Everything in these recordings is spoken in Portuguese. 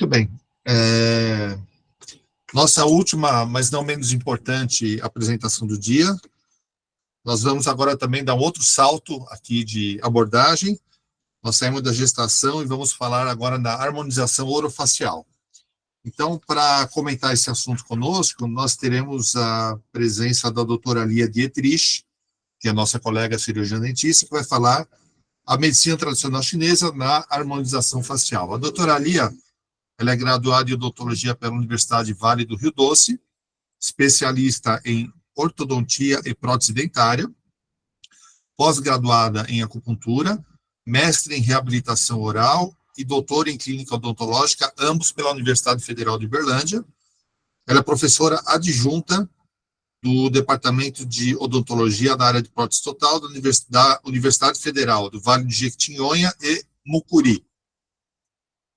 Muito bem. Nossa última, mas não menos importante, apresentação do dia. Nós vamos agora também dar um outro salto aqui de abordagem. Nós saímos da gestação e vamos falar agora da harmonização orofacial. Então, para comentar esse assunto conosco, nós teremos a presença da doutora Lia Dietrich, que é a nossa colega cirurgiã dentista, que vai falar a medicina tradicional chinesa na harmonização facial. A doutora Lia, ela é graduada em odontologia pela Universidade Vale do Rio Doce, especialista em ortodontia e prótese dentária, pós-graduada em acupuntura, mestre em reabilitação oral e doutora em clínica odontológica, ambos pela Universidade Federal de Uberlândia. Ela é professora adjunta do Departamento de Odontologia da área de prótese total da Universidade Federal do Vale do Jequitinhonha e Mucuri,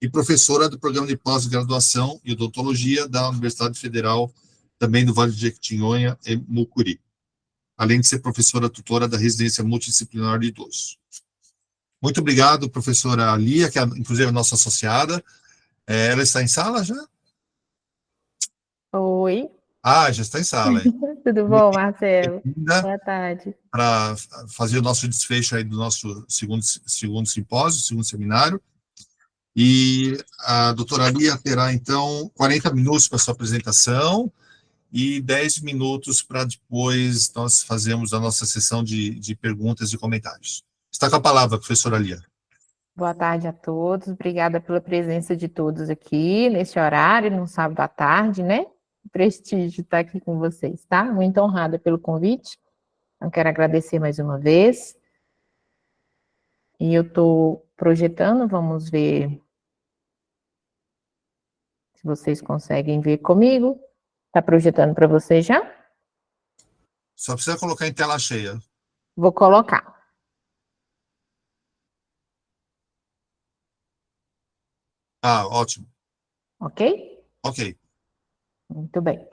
e professora do programa de pós-graduação em odontologia da Universidade Federal também do Vale do Jequitinhonha e Mucuri, além de ser professora tutora da residência multidisciplinar de idosos. Muito obrigado, professora Lia, que é, inclusive, a nossa associada. Ela está em sala já? Oi. Já está em sala. Tudo bom, Marcelo? Boa tarde. Para fazer o nosso desfecho aí do nosso segundo simpósio, segundo seminário. E a doutora Lia terá, então, 40 minutos para sua apresentação e 10 minutos para depois nós fazermos a nossa sessão de perguntas e comentários. Está com a palavra, professora Lia. Boa tarde a todos, obrigada pela presença de todos aqui, nesse horário, no sábado à tarde, né? Prestígio estar aqui com vocês, tá? Muito honrada pelo convite, eu quero agradecer mais uma vez. E eu estou projetando, vamos ver se vocês conseguem ver comigo. Está projetando para vocês já? Só precisa colocar em tela cheia. Vou colocar. Ótimo. Ok? Ok. Muito bem.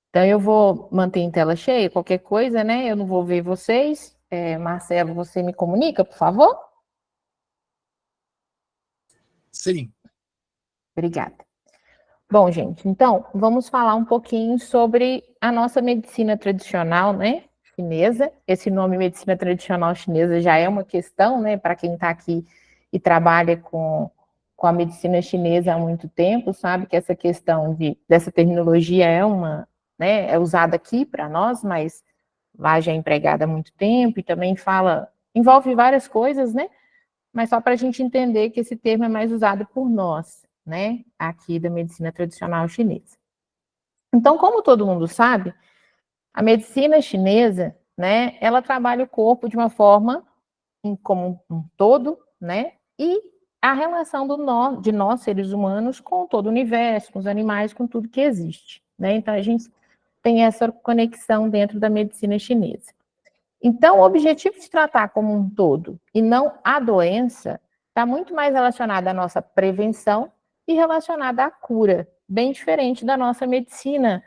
Então, eu vou manter em tela cheia, qualquer coisa, né? Eu não vou ver vocês. Marcelo, você me comunica, por favor? Sim. Obrigada. Bom, gente, então, vamos falar um pouquinho sobre a nossa medicina tradicional, né? Chinesa. Esse nome medicina tradicional chinesa já é uma questão, né? Para quem está aqui e trabalha com a medicina chinesa há muito tempo, sabe que essa questão dessa terminologia é usada aqui para nós, mas lá já é empregada há muito tempo e também envolve várias coisas, né? Mas só para a gente entender que esse termo é mais usado por nós, né? Aqui da medicina tradicional chinesa. Então, como todo mundo sabe, a medicina chinesa, né? Ela trabalha o corpo de uma forma como um todo, né? E a relação de nós, seres humanos, com todo o universo, com os animais, com tudo que existe, né? Então, a gente tem essa conexão dentro da medicina chinesa. Então, o objetivo de tratar como um todo e não a doença está muito mais relacionado à nossa prevenção e relacionada à cura, bem diferente da nossa medicina,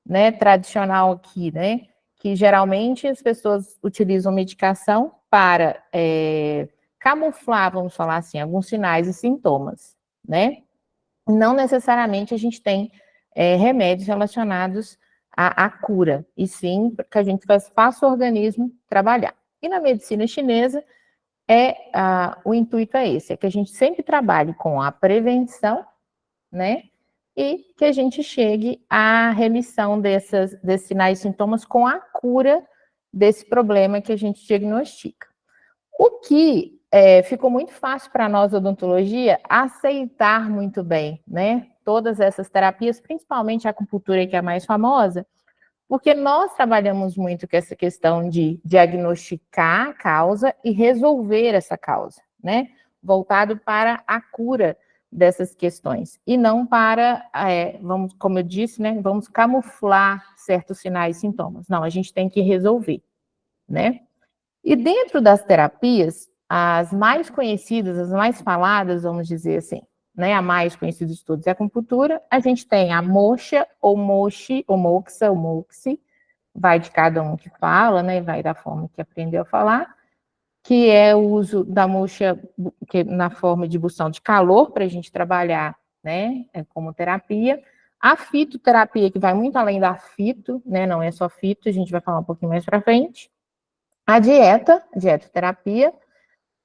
né, tradicional aqui, né? Que geralmente as pessoas utilizam medicação para camuflar, vamos falar assim, alguns sinais e sintomas, né? Não necessariamente a gente tem remédios relacionados à cura, e sim que a gente faça o organismo trabalhar. E na medicina chinesa, o intuito é esse, é que a gente sempre trabalhe com a prevenção, né? E que a gente chegue à remissão desses sinais e sintomas com a cura desse problema que a gente diagnostica. O que ficou muito fácil para nós, odontologia, aceitar muito bem, né? Todas essas terapias, principalmente a acupuntura, que é a mais famosa, porque nós trabalhamos muito com essa questão de diagnosticar a causa e resolver essa causa, né? Voltado para a cura dessas questões, e não para, como eu disse, né? Vamos camuflar certos sinais e sintomas. Não, a gente tem que resolver, né? E dentro das terapias, as mais conhecidas, as mais faladas, vamos dizer assim, né, a mais conhecida de todas é a acupuntura. A gente tem a moxa, ou moxi, ou moxa, ou moxi, vai de cada um que fala, né, vai da forma que aprendeu a falar. que é o uso da moxa na forma de indução de calor, para a gente trabalhar, né, como terapia. A fitoterapia, que vai muito além da fito, né, não é só fito, a gente vai falar um pouquinho mais para frente. A dietoterapia,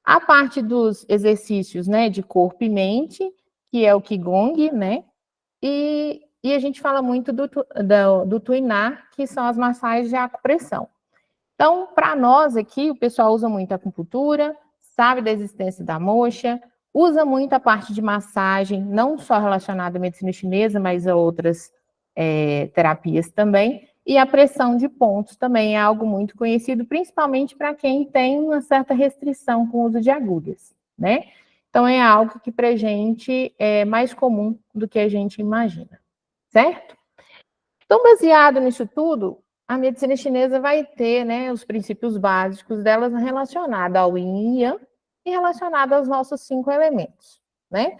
a parte dos exercícios, né, de corpo e mente, que é o Qigong, né, e a gente fala muito do Tuinar, que são as massagens de acupressão. Então, para nós aqui, o pessoal usa muito a acupuntura, sabe da existência da moxa, usa muito a parte de massagem, não só relacionada à medicina chinesa, mas a outras terapias também. E a pressão de pontos também é algo muito conhecido, principalmente para quem tem uma certa restrição com o uso de agulhas, né? Então, é algo que para a gente é mais comum do que a gente imagina, certo? Então, baseado nisso tudo, a medicina chinesa vai ter, né, os princípios básicos delas relacionados ao Yin e Yang e relacionado aos nossos 5 elementos, né?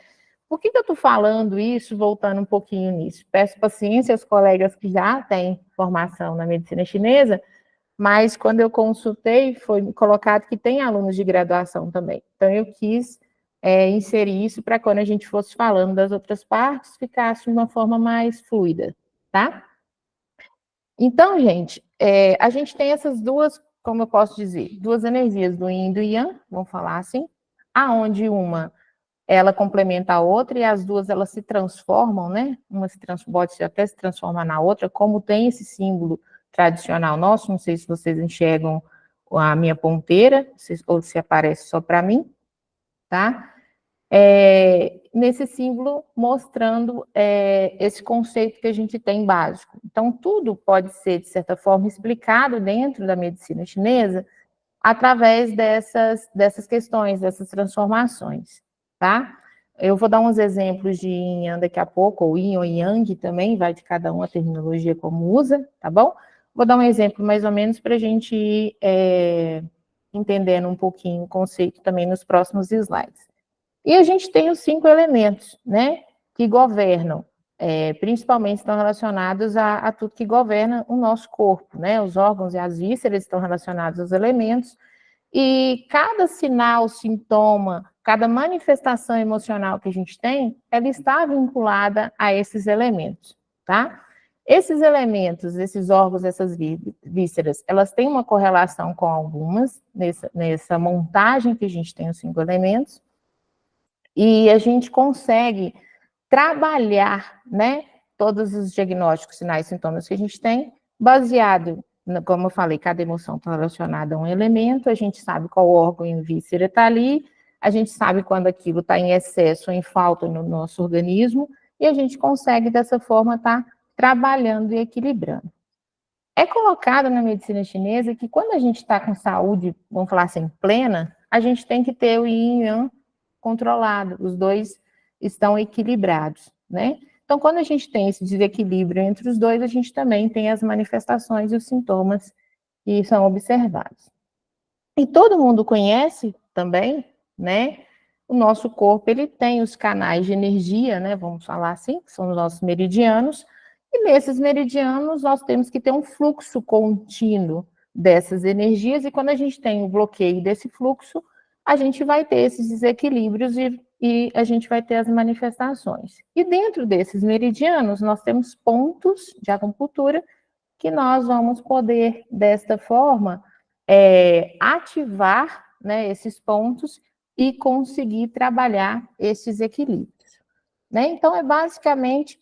Por que eu estou falando isso, voltando um pouquinho nisso? Peço paciência aos colegas que já têm formação na medicina chinesa, mas quando eu consultei, foi colocado que tem alunos de graduação também. Então, eu quis inserir isso para quando a gente fosse falando das outras partes, ficasse de uma forma mais fluida, tá? Então, gente, a gente tem essas duas, como eu posso dizer, duas energias do Yin e do Yang, vamos falar assim, aonde uma ela complementa a outra e as duas elas se transformam, né? Uma pode até se transformar na outra, como tem esse símbolo tradicional nosso, não sei se vocês enxergam a minha ponteira, ou se aparece só para mim, tá? Nesse símbolo mostrando esse conceito que a gente tem básico. Então, tudo pode ser, de certa forma, explicado dentro da medicina chinesa através dessas questões, dessas transformações, tá? Eu vou dar uns exemplos de Yin Yang daqui a pouco, ou Yin ou Yang também, vai de cada um a terminologia como usa, tá bom? Vou dar um exemplo mais ou menos para a gente ir entendendo um pouquinho o conceito também nos próximos slides. E a gente tem os 5 elementos, né, que governam, principalmente estão relacionados a tudo que governa o nosso corpo, né, os órgãos e as vísceras estão relacionados aos elementos, e cada sinal, sintoma, cada manifestação emocional que a gente tem, ela está vinculada a esses elementos, tá? Esses elementos, esses órgãos, essas vísceras, elas têm uma correlação com algumas, nessa montagem que a gente tem os 5 elementos, e a gente consegue trabalhar, né, todos os diagnósticos, sinais e sintomas que a gente tem, baseado, como eu falei, cada emoção está relacionada a um elemento, a gente sabe qual órgão e víscera está ali, a gente sabe quando aquilo está em excesso ou em falta no nosso organismo, e a gente consegue, dessa forma, estar trabalhando e equilibrando. É colocado na medicina chinesa que quando a gente está com saúde, vamos falar assim, plena, a gente tem que ter o yin e yang controlado, os dois estão equilibrados, né? Então, quando a gente tem esse desequilíbrio entre os dois, a gente também tem as manifestações e os sintomas que são observados. E todo mundo conhece também, né? O nosso corpo, ele tem os canais de energia, né? Vamos falar assim, que são os nossos meridianos, e nesses meridianos nós temos que ter um fluxo contínuo dessas energias, e quando a gente tem o bloqueio desse fluxo, a gente vai ter esses desequilíbrios e a gente vai ter as manifestações. E dentro desses meridianos, nós temos pontos de acupuntura que nós vamos poder, desta forma, ativar, né, esses pontos e conseguir trabalhar esses equilíbrios, né? Então, é basicamente,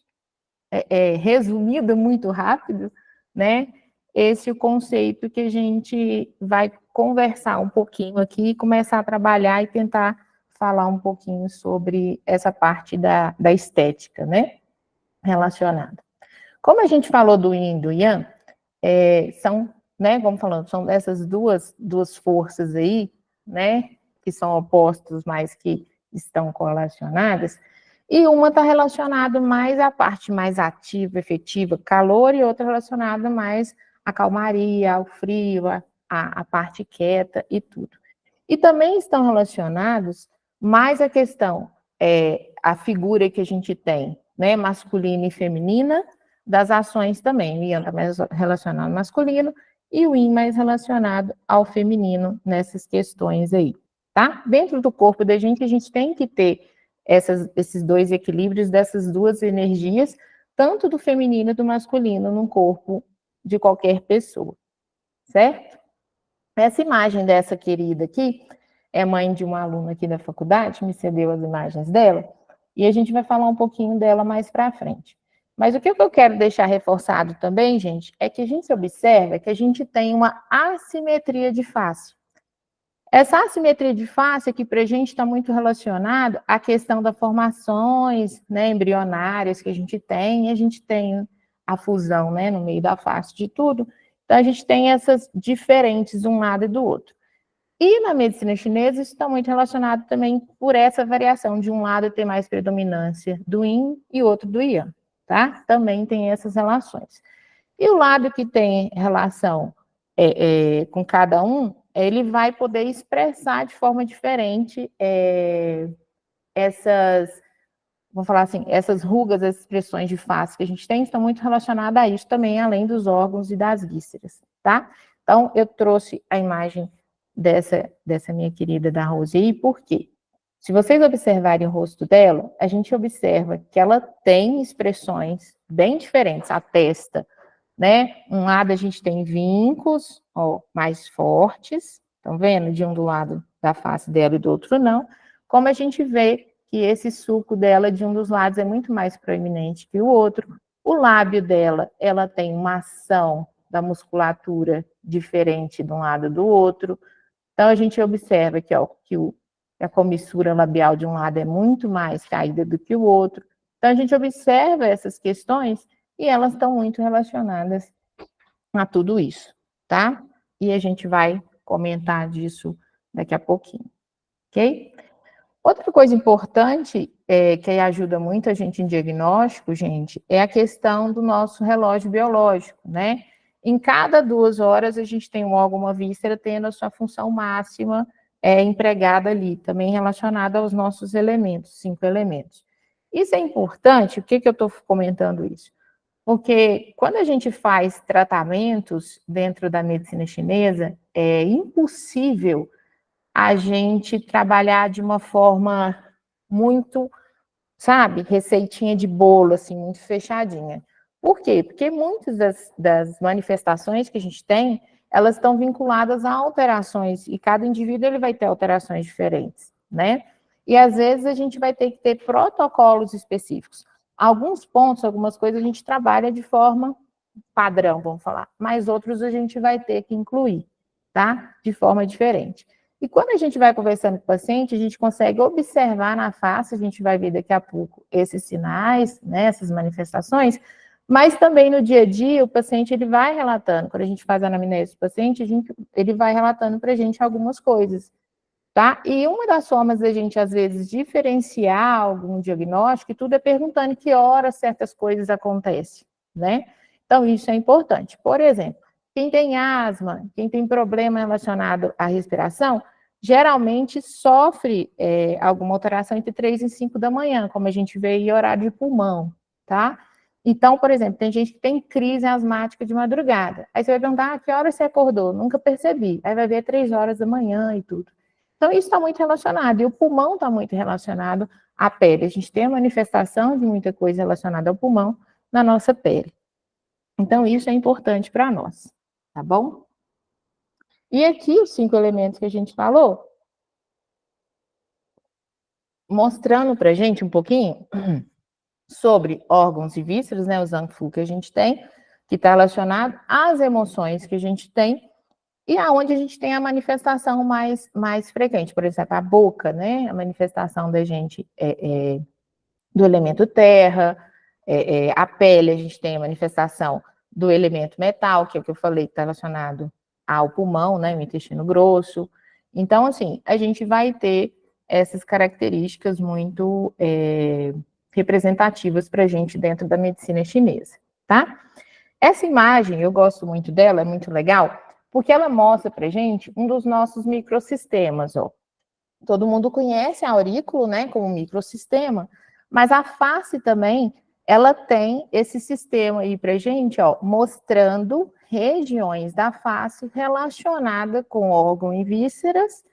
resumido muito rápido, né, esse é o conceito que a gente vai conversar um pouquinho aqui, começar a trabalhar e tentar falar um pouquinho sobre essa parte da estética, né, relacionada. Como a gente falou do Yin e do Yang, são, né, como falando, são essas duas forças aí, né, que são opostos, mas que estão correlacionadas, e uma está relacionada mais à parte mais ativa, efetiva, calor, e outra relacionada mais à calmaria, ao frio, à parte quieta e tudo. E também estão relacionados mais à questão, a figura que a gente tem, né, masculina e feminina, das ações também, o Yang está mais relacionado ao masculino, e o yin mais relacionado ao feminino nessas questões aí, tá? Dentro do corpo da gente, a gente tem que ter esses dois equilíbrios dessas duas energias, tanto do feminino e do masculino no corpo de qualquer pessoa, certo? Essa imagem dessa querida aqui é mãe de uma aluna aqui da faculdade, me cedeu as imagens dela, e a gente vai falar um pouquinho dela mais para frente. Mas o que eu quero deixar reforçado também, gente, é que a gente observa que a gente tem uma assimetria de face. Essa assimetria de face aqui para a gente está muito relacionado à questão das formações, né, embrionárias que a gente tem, e a gente tem a fusão, né, no meio da face de tudo. Então, a gente tem essas diferentes de um lado e do outro. E na medicina chinesa, isso está muito relacionado também por essa variação de um lado ter mais predominância do yin e outro do yang, tá? Também tem essas relações. E o lado que tem relação com cada um, ele vai poder expressar de forma diferente essas, vamos falar assim, essas rugas, as expressões de face que a gente tem, estão muito relacionadas a isso também, além dos órgãos e das vísceras, tá? Então, eu trouxe a imagem dessa minha querida da Rose, por quê? Se vocês observarem o rosto dela, a gente observa que ela tem expressões bem diferentes, a testa, né? Um lado a gente tem vincos, ó, mais fortes, estão vendo? De um do lado da face dela e do outro não. Como a gente vê que esse sulco dela, de um dos lados, é muito mais proeminente que o outro. O lábio dela, ela tem uma ação da musculatura diferente de um lado do outro. Então, a gente observa aqui, ó, que a comissura labial de um lado é muito mais caída do que o outro. Então, a gente observa essas questões e elas estão muito relacionadas a tudo isso, tá? E a gente vai comentar disso daqui a pouquinho, ok? Outra coisa importante que ajuda muito a gente em diagnóstico, gente, é a questão do nosso relógio biológico, né? Em cada 2 horas a gente tem um órgão, uma víscera, tendo a sua função máxima empregada ali, também relacionada aos nossos elementos, 5 elementos. Isso é importante, por que eu estou comentando isso? Porque quando a gente faz tratamentos dentro da medicina chinesa, é impossível a gente trabalhar de uma forma muito, sabe, receitinha de bolo, assim, muito fechadinha. Por quê? Porque muitas das manifestações que a gente tem, elas estão vinculadas a alterações, e cada indivíduo ele vai ter alterações diferentes, né? E às vezes a gente vai ter que ter protocolos específicos. Alguns pontos, algumas coisas a gente trabalha de forma padrão, vamos falar, mas outros a gente vai ter que incluir, tá? De forma diferente. E quando a gente vai conversando com o paciente, a gente consegue observar na face, a gente vai ver daqui a pouco esses sinais, né, essas manifestações, mas também no dia a dia o paciente ele vai relatando, quando a gente faz a anamnese do paciente, ele vai relatando para a gente algumas coisas, tá? E uma das formas da gente, às vezes, diferenciar algum diagnóstico e tudo é perguntando que horas certas coisas acontecem, né? Então, isso é importante. Por exemplo, quem tem asma, quem tem problema relacionado à respiração, geralmente sofre alguma alteração entre 3 e 5 da manhã, como a gente vê em horário de pulmão, tá? Então, por exemplo, tem gente que tem crise asmática de madrugada. Aí você vai perguntar, que hora você acordou? Nunca percebi. Aí vai ver 3 horas da manhã e tudo. Então, isso está muito relacionado. E o pulmão está muito relacionado à pele. A gente tem a manifestação de muita coisa relacionada ao pulmão na nossa pele. Então, isso é importante para nós, tá bom? E aqui, os 5 elementos que a gente falou, mostrando para a gente um pouquinho sobre órgãos e vísceras, né, o Zhang-Fu que a gente tem, que está relacionado às emoções que a gente tem, e aonde a gente tem a manifestação mais frequente, por exemplo, a boca, né, a manifestação da gente do elemento terra, a pele, a gente tem a manifestação do elemento metal, que é o que eu falei, que está relacionado ao pulmão, né, o intestino grosso. Então, assim, a gente vai ter essas características muito representativas para a gente dentro da medicina chinesa, tá? Essa imagem, eu gosto muito dela, é muito legal, porque ela mostra para a gente um dos nossos microsistemas, ó. Todo mundo conhece a aurícula, né, como microsistema, mas a face também ela tem esse sistema aí pra gente, ó, mostrando regiões da face relacionadas com órgão e vísceras,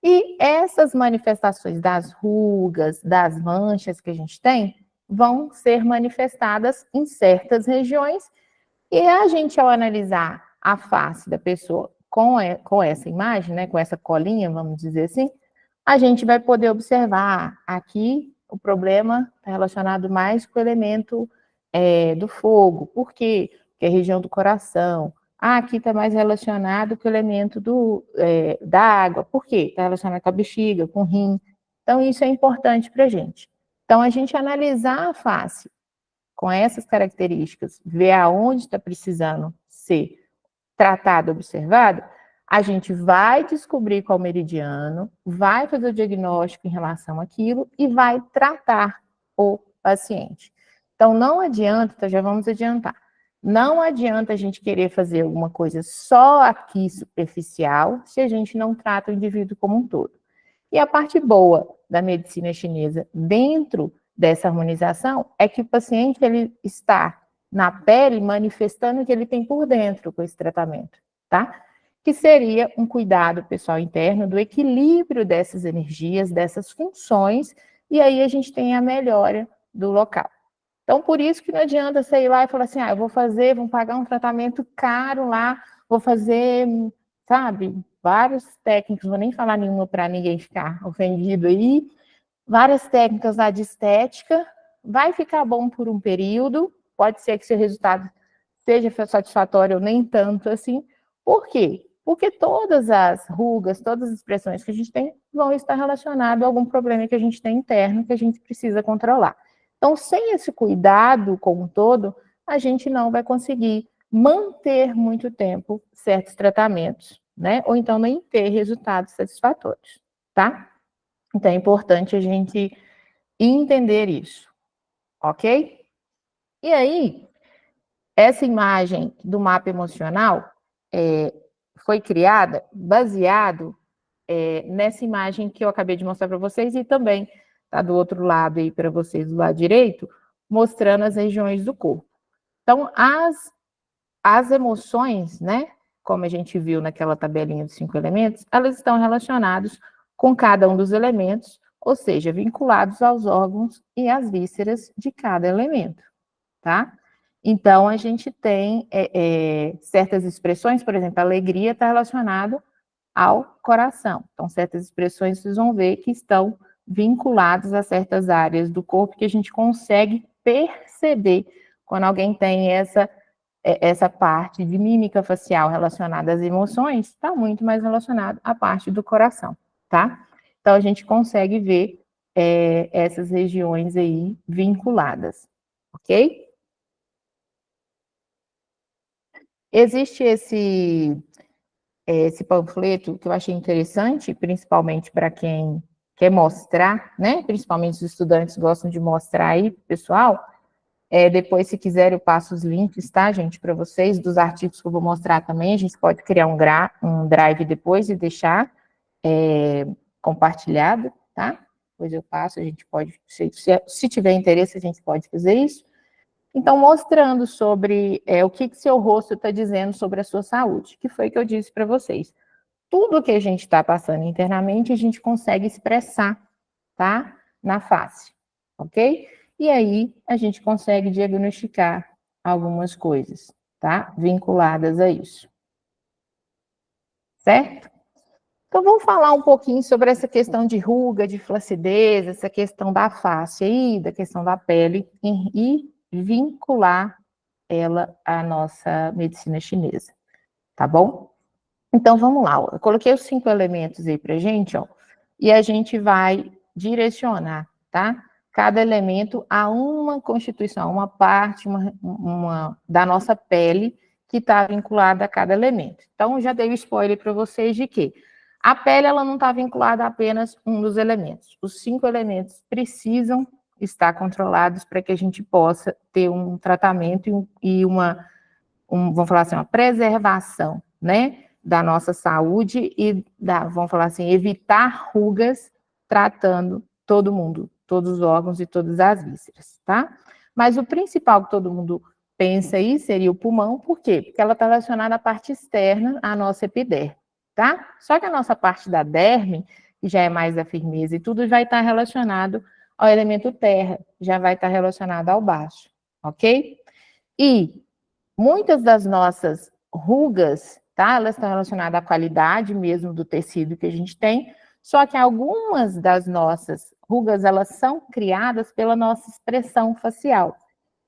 e essas manifestações das rugas, das manchas que a gente tem, vão ser manifestadas em certas regiões, e a gente, ao analisar a face da pessoa com essa imagem, né, com essa colinha, vamos dizer assim, a gente vai poder observar aqui o problema está relacionado mais com o elemento do fogo. Por quê? Porque é a região do coração. Aqui está mais relacionado com o elemento da água. Por quê? Está relacionado com a bexiga, com o rim. Então, isso é importante para a gente. Então, a gente analisar a face com essas características, ver aonde está precisando ser tratado, observado, a gente vai descobrir qual meridiano, vai fazer o diagnóstico em relação àquilo e vai tratar o paciente. Então, não adianta, então já vamos adiantar, não adianta a gente querer fazer alguma coisa só aqui superficial se a gente não trata o indivíduo como um todo. E a parte boa da medicina chinesa dentro dessa harmonização é que o paciente ele está na pele manifestando o que ele tem por dentro com esse tratamento, tá? Que seria um cuidado pessoal interno do equilíbrio dessas energias, dessas funções, e aí a gente tem a melhora do local. Então, por isso que não adianta você ir lá e falar assim, eu vou pagar um tratamento caro lá, vou fazer, sabe, vários técnicos, vou nem falar nenhuma para ninguém ficar ofendido aí, várias técnicas lá de estética, vai ficar bom por um período, pode ser que seu resultado seja satisfatório ou nem tanto assim. Por quê? Porque todas as rugas, todas as expressões que a gente tem vão estar relacionadas a algum problema que a gente tem interno que a gente precisa controlar. Então, sem esse cuidado como um todo, a gente não vai conseguir manter muito tempo certos tratamentos, né? Ou então nem ter resultados satisfatórios, tá? Então, é importante a gente entender isso, ok? E aí, essa imagem do mapa emocional foi criada baseado nessa imagem que eu acabei de mostrar para vocês e também está do outro lado aí para vocês, do lado direito, mostrando as regiões do corpo. Então, as emoções, né, como a gente viu naquela tabelinha dos 5 elementos, elas estão relacionadas com cada um dos elementos, ou seja, vinculados aos órgãos e às vísceras de cada elemento, tá? Então, a gente tem certas expressões, por exemplo, a alegria está relacionada ao coração. Então, certas expressões vocês vão ver que estão vinculadas a certas áreas do corpo que a gente consegue perceber quando alguém tem essa parte de mímica facial relacionada às emoções, está muito mais relacionado à parte do coração, tá? Então, a gente consegue ver essas regiões aí vinculadas, ok? Existe esse panfleto que eu achei interessante, principalmente para quem quer mostrar, né? Principalmente os estudantes gostam de mostrar aí, pessoal. Depois, se quiser, eu passo os links, tá, gente, para vocês, dos artigos que eu vou mostrar também. A gente pode criar um drive depois e deixar compartilhado, tá? Depois eu passo, a gente pode, se tiver interesse, a gente pode fazer isso. Então, mostrando sobre o que seu rosto está dizendo sobre a sua saúde, que foi que eu disse para vocês. Tudo que a gente está passando internamente, a gente consegue expressar, tá? Na face, ok? E aí, a gente consegue diagnosticar algumas coisas, tá? Vinculadas a isso. Certo? Então, vamos falar um pouquinho sobre essa questão de ruga, de flacidez, essa questão da face aí, da questão da pele, e vincular ela à nossa medicina chinesa, tá bom? Então, vamos lá, eu coloquei os 5 elementos aí pra gente, ó, e a gente vai direcionar, tá? Cada elemento a uma constituição, uma parte da nossa pele que está vinculada a cada elemento. Então, já dei o spoiler para vocês de que a pele, ela não está vinculada a apenas um dos elementos. Os 5 elementos precisam estar controlados para que a gente possa ter um tratamento e vamos falar assim, uma preservação, né, da nossa saúde e vamos falar assim, evitar rugas tratando todo mundo, todos os órgãos e todas as vísceras, tá? Mas o principal que todo mundo pensa aí seria o pulmão, por quê? Porque ela está relacionada à parte externa, à nossa epiderme, tá? Só que a nossa parte da derme, que já é mais a firmeza e tudo, vai estar relacionado ao elemento terra, já vai estar relacionado ao baço, ok? E muitas das nossas rugas, tá? Elas estão relacionadas à qualidade mesmo do tecido que a gente tem, só que algumas das nossas rugas, elas são criadas pela nossa expressão facial.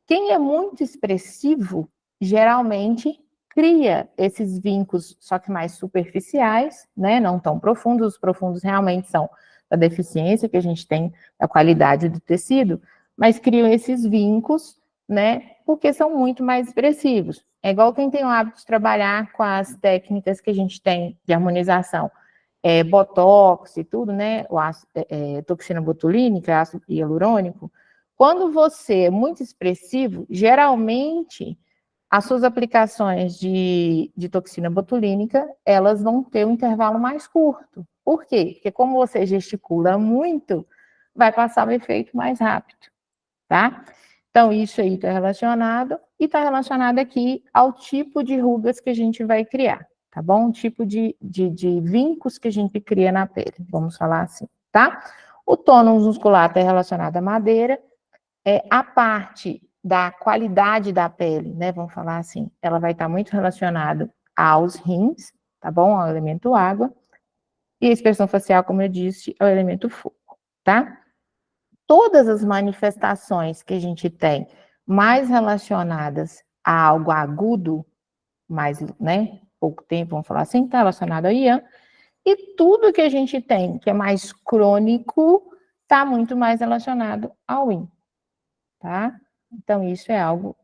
Quem é muito expressivo, geralmente cria esses vincos, só que mais superficiais, né? Não tão profundos. Os profundos realmente são a deficiência que a gente tem da qualidade do tecido, mas criam esses vincos, né? Porque são muito mais expressivos. É igual quem tem o hábito de trabalhar com as técnicas que a gente tem de harmonização, botox e tudo, né? Toxina botulínica, ácido hialurônico. Quando você é muito expressivo, geralmente as suas aplicações de toxina botulínica, elas vão ter um intervalo mais curto. Por quê? Porque como você gesticula muito, vai passar o efeito mais rápido, tá? Então, isso aí está relacionado, e está relacionado aqui ao tipo de rugas que a gente vai criar, tá bom? O tipo de vincos que a gente cria na pele, vamos falar assim, tá? O tônus muscular está relacionado à madeira, a parte da qualidade da pele, né, vamos falar assim, ela vai estar muito relacionada aos rins, tá bom? Ao elemento água. E a expressão facial, como eu disse, é o elemento fogo, tá? Todas as manifestações que a gente tem mais relacionadas a algo agudo, mais, né, pouco tempo, vamos falar assim, está relacionado ao Ian, e tudo que a gente tem que é mais crônico, está muito mais relacionado ao Yin, tá? Então, isso é algo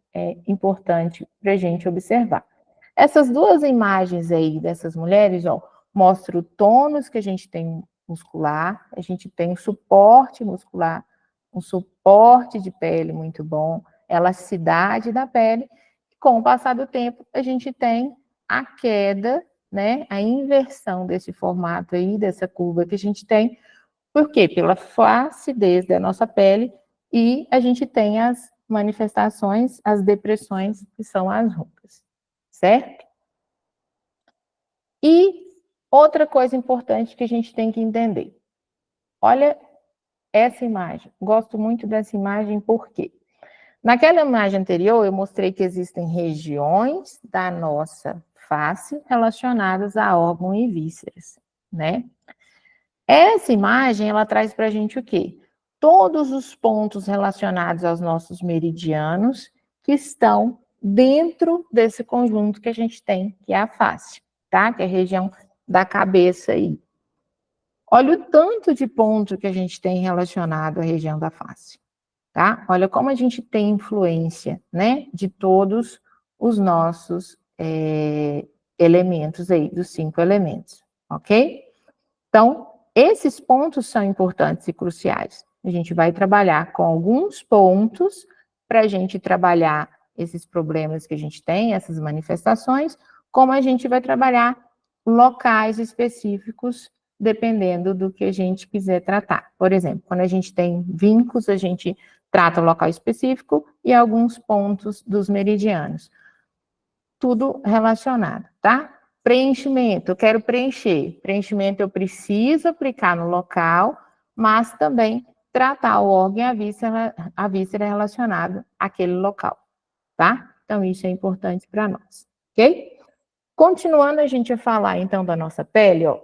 importante para a gente observar. Essas duas imagens aí dessas mulheres, ó, mostram o tônus que a gente tem muscular, a gente tem um suporte muscular, um suporte de pele muito bom, elasticidade da pele. Com o passar do tempo, a gente tem a queda, né, a inversão desse formato aí, dessa curva que a gente tem. Por quê? Pela flacidez da nossa pele, e a gente tem as manifestações, as depressões, que são as rugas, certo? E outra coisa importante que a gente tem que entender. Olha essa imagem. Gosto muito dessa imagem, por quê? Naquela imagem anterior, eu mostrei que existem regiões da nossa face relacionadas a órgãos e vísceras, né? Essa imagem, ela traz para a gente o quê? Todos os pontos relacionados aos nossos meridianos que estão dentro desse conjunto que a gente tem, que é a face, tá? Que é a região da cabeça aí. Olha o tanto de ponto que a gente tem relacionado à região da face, tá? Olha como a gente tem influência, né? De todos os nossos elementos aí, dos 5 elementos, ok? Então, esses pontos são importantes e cruciais. A gente vai trabalhar com alguns pontos para a gente trabalhar esses problemas que a gente tem, essas manifestações, como a gente vai trabalhar locais específicos, dependendo do que a gente quiser tratar. Por exemplo, quando a gente tem vincos, a gente trata o local específico e alguns pontos dos meridianos. Tudo relacionado, tá? Preenchimento, eu quero preencher. Preenchimento eu preciso aplicar no local, mas também tratar o órgão e a víscera relacionado àquele local, tá? Então, isso é importante para nós, ok? Continuando a gente a falar, então, da nossa pele, ó,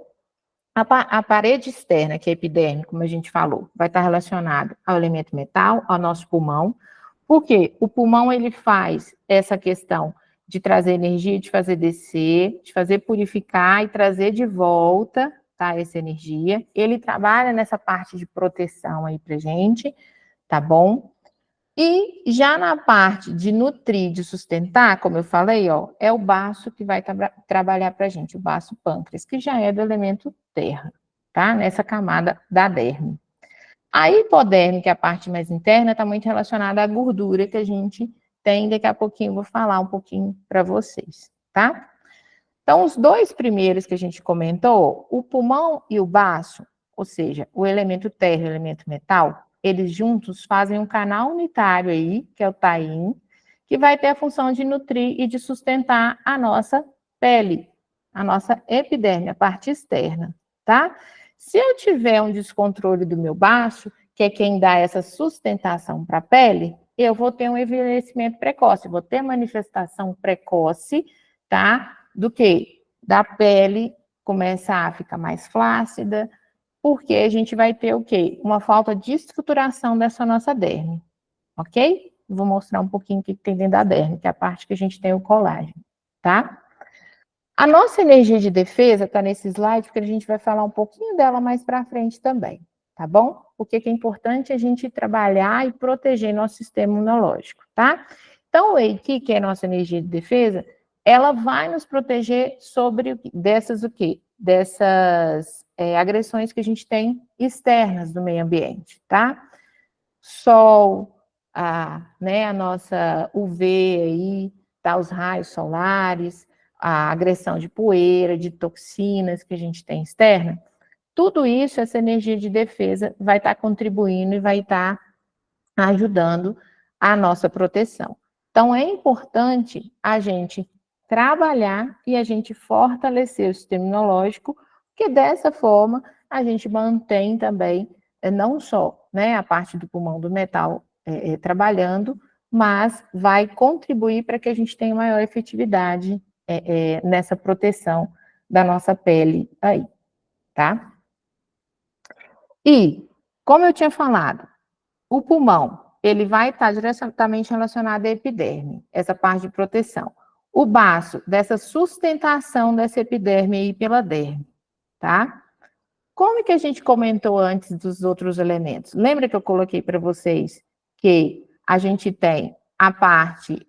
a parede externa, que é a epiderme, como a gente falou, vai estar relacionada ao elemento metal, ao nosso pulmão, porque o pulmão, ele faz essa questão de trazer energia, de fazer descer, de fazer purificar e trazer de volta, tá, essa energia. Ele trabalha nessa parte de proteção aí pra gente, tá bom? E já na parte de nutrir, de sustentar, como eu falei, ó, é o baço que vai trabalhar pra gente, o baço pâncreas, que já é do elemento terra, tá? Nessa camada da derme. A hipoderme, que é a parte mais interna, está muito relacionada à gordura que a gente tem. Daqui a pouquinho eu vou falar um pouquinho para vocês, tá? Então, os dois primeiros que a gente comentou, o pulmão e o baço, ou seja, o elemento terra e o elemento metal, eles juntos fazem um canal unitário aí, que é o taim, que vai ter a função de nutrir e de sustentar a nossa pele, a nossa epiderme, a parte externa, tá? Se eu tiver um descontrole do meu baço, que é quem dá essa sustentação para a pele, eu vou ter um envelhecimento precoce, vou ter manifestação precoce, tá? Do que? Da pele começar a ficar mais flácida, porque a gente vai ter o quê? Uma falta de estruturação dessa nossa derme, ok? Vou mostrar um pouquinho o que tem dentro da derme, que é a parte que a gente tem o colágeno, tá? A nossa energia de defesa está nesse slide, porque a gente vai falar um pouquinho dela mais para frente também, tá bom? Porque que é importante a gente trabalhar e proteger nosso sistema imunológico, tá? Então, o Eiki, que é a nossa energia de defesa, ela vai nos proteger sobre dessas o quê? Dessas agressões que a gente tem externas do meio ambiente, tá? Sol, a nossa UV aí, tá? Os raios solares, a agressão de poeira, de toxinas que a gente tem externa, tudo isso, essa energia de defesa vai estar contribuindo e vai estar ajudando a nossa proteção. Então, é importante a gente trabalhar e a gente fortalecer o sistema imunológico, porque dessa forma a gente mantém também, não só a parte do pulmão do metal trabalhando, mas vai contribuir para que a gente tenha maior efetividade nessa proteção da nossa pele aí, tá? E, como eu tinha falado, o pulmão, ele vai estar diretamente relacionado à epiderme, essa parte de proteção. O baço, dessa sustentação dessa epiderme aí pela derme, tá? Como que a gente comentou antes dos outros elementos? Lembra que eu coloquei para vocês que a gente tem a parte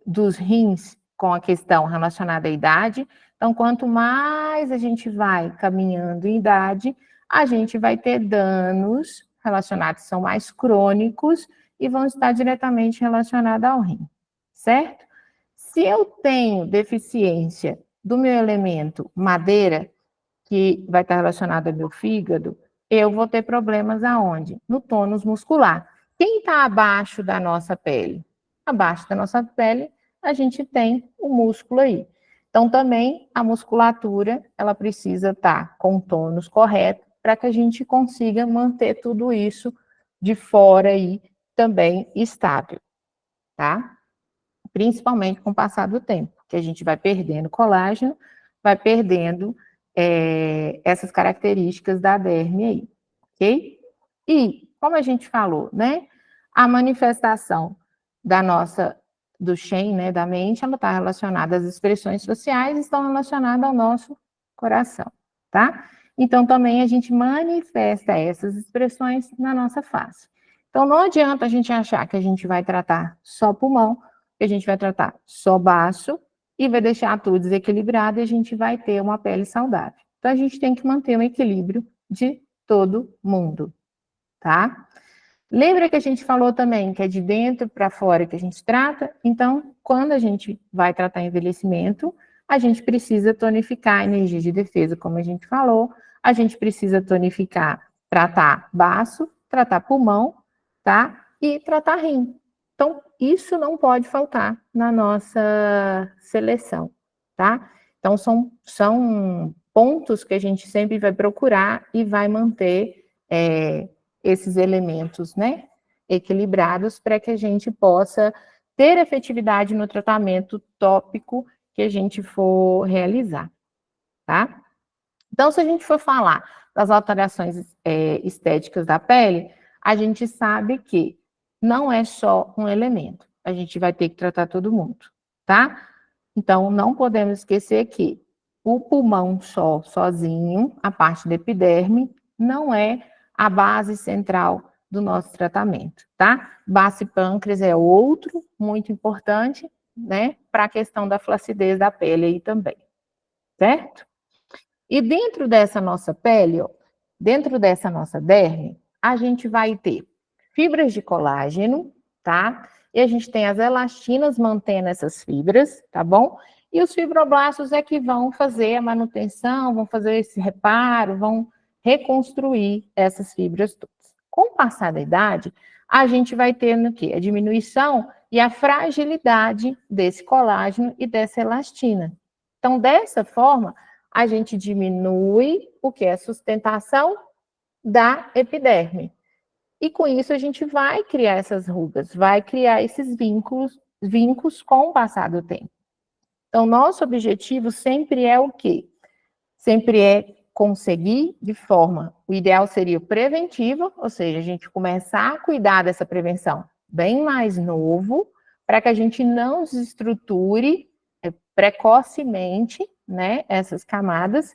dos rins com a questão relacionada à idade? Então, quanto mais a gente vai caminhando em idade, a gente vai ter danos relacionados, são mais crônicos e vão estar diretamente relacionados ao rim, certo? Se eu tenho deficiência do meu elemento madeira, que vai estar relacionado ao meu fígado, eu vou ter problemas aonde? No tônus muscular. Quem está abaixo da nossa pele? Abaixo da nossa pele, a gente tem o músculo aí. Então, também, a musculatura, ela precisa estar com o tônus correto para que a gente consiga manter tudo isso de fora aí também estável, tá? Principalmente com o passar do tempo, que a gente vai perdendo colágeno, vai perdendo essas características da derme aí, ok? E, como a gente falou, a manifestação do Shen, da mente, ela está relacionada às expressões sociais, estão relacionadas ao nosso coração, tá? Então, também a gente manifesta essas expressões na nossa face. Então, não adianta a gente achar que a gente vai tratar só pulmão, que a gente vai tratar só baço, e vai deixar tudo desequilibrado e a gente vai ter uma pele saudável. Então, a gente tem que manter um equilíbrio de todo mundo, tá? Lembra que a gente falou também que é de dentro para fora que a gente trata? Então, quando a gente vai tratar envelhecimento, a gente precisa tonificar a energia de defesa, como a gente falou, a gente precisa tonificar, tratar baço, tratar pulmão, tá? E tratar rim. Então, isso não pode faltar na nossa seleção, tá? Então, são pontos que a gente sempre vai procurar e vai manter esses elementos, equilibrados para que a gente possa ter efetividade no tratamento tópico que a gente for realizar, tá? Então, se a gente for falar das alterações estéticas da pele, a gente sabe que não é só um elemento, a gente vai ter que tratar todo mundo, tá? Então, não podemos esquecer que o pulmão sozinho, a parte da epiderme, não é a base central do nosso tratamento, tá? Baço e pâncreas é outro, muito importante, para a questão da flacidez da pele aí também, certo? E dentro dessa nossa pele, dentro dessa nossa derme, a gente vai ter fibras de colágeno, tá? E a gente tem as elastinas mantendo essas fibras, tá bom? E os fibroblastos é que vão fazer a manutenção, vão fazer esse reparo, vão reconstruir essas fibras todas. Com o passar da idade, a gente vai tendo o quê? A diminuição e a fragilidade desse colágeno e dessa elastina. Então, dessa forma, a gente diminui o que é a sustentação da epiderme. E com isso a gente vai criar essas rugas, vai criar esses vínculos com o passar do tempo. Então, nosso objetivo sempre é o quê? Sempre é conseguir de forma, o ideal seria preventiva, ou seja, a gente começar a cuidar dessa prevenção bem mais novo, para que a gente não desestruture precocemente, né, essas camadas,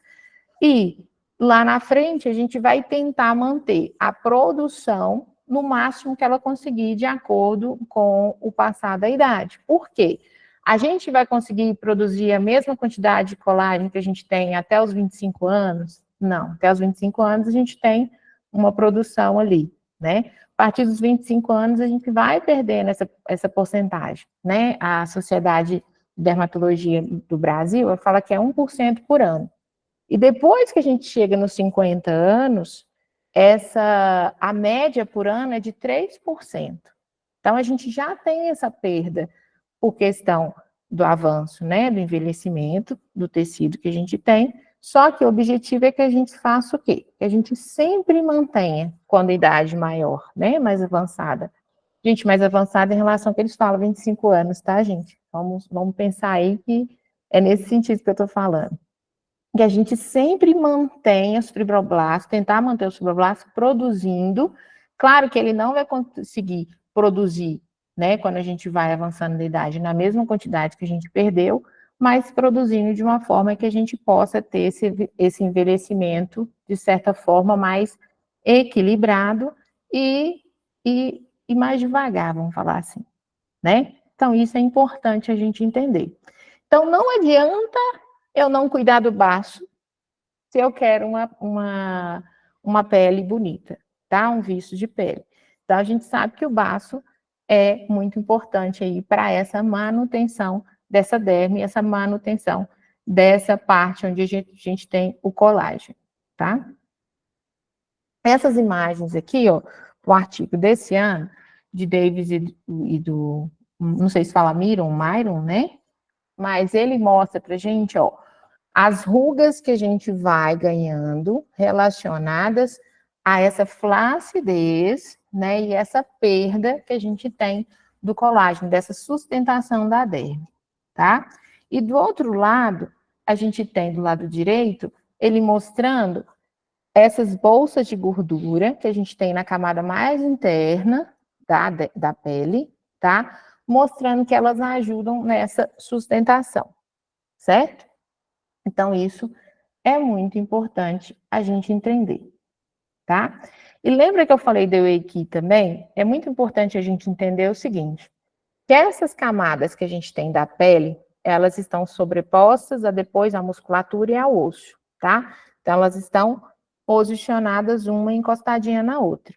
e lá na frente a gente vai tentar manter a produção no máximo que ela conseguir de acordo com o passar da idade. Por quê? A gente vai conseguir produzir a mesma quantidade de colágeno que a gente tem até os 25 anos? Não, até os 25 anos a gente tem uma produção ali, né? A partir dos 25 anos a gente vai perdendo essa porcentagem, né? A Sociedade de Dermatologia do Brasil fala que é 1% por ano. E depois que a gente chega nos 50 anos, a média por ano é de 3%. Então, a gente já tem essa perda por questão do avanço, né, do envelhecimento do tecido que a gente tem, só que o objetivo é que a gente faça o quê? Que a gente sempre mantenha, quando a idade maior, né, mais avançada. Gente, mais avançada em relação ao que eles falam, 25 anos, tá, gente? Vamos pensar aí que é nesse sentido que eu tô falando. Que a gente sempre mantenha os fibroblastos, tentar manter os fibroblastos produzindo. Claro que ele não vai conseguir produzir, né, quando a gente vai avançando na idade, na mesma quantidade que a gente perdeu, mas produzindo de uma forma que a gente possa ter esse envelhecimento, de certa forma, mais equilibrado e mais devagar, vamos falar assim, né? Então, isso é importante a gente entender. Então, não adianta eu não cuidar do baço se eu quero uma pele bonita, tá? Um viço de pele. Então, a gente sabe que o baço é muito importante aí para essa manutenção dessa derme, essa manutenção dessa parte onde a gente tem o colágeno, tá? Essas imagens aqui, ó, o artigo desse ano, de Davis e do, não sei se fala Myron, né? Mas ele mostra pra gente, ó, as rugas que a gente vai ganhando relacionadas a essa flacidez, né, e essa perda que a gente tem do colágeno, dessa sustentação da derme, tá? E do outro lado, a gente tem do lado direito, ele mostrando essas bolsas de gordura que a gente tem na camada mais interna da pele, tá? Mostrando que elas ajudam nessa sustentação, certo? Então, isso é muito importante a gente entender, tá? E lembra que eu falei do Eiki também? É muito importante a gente entender o seguinte, que essas camadas que a gente tem da pele, elas estão sobrepostas a depois a musculatura e ao osso, tá? Então, elas estão posicionadas uma encostadinha na outra.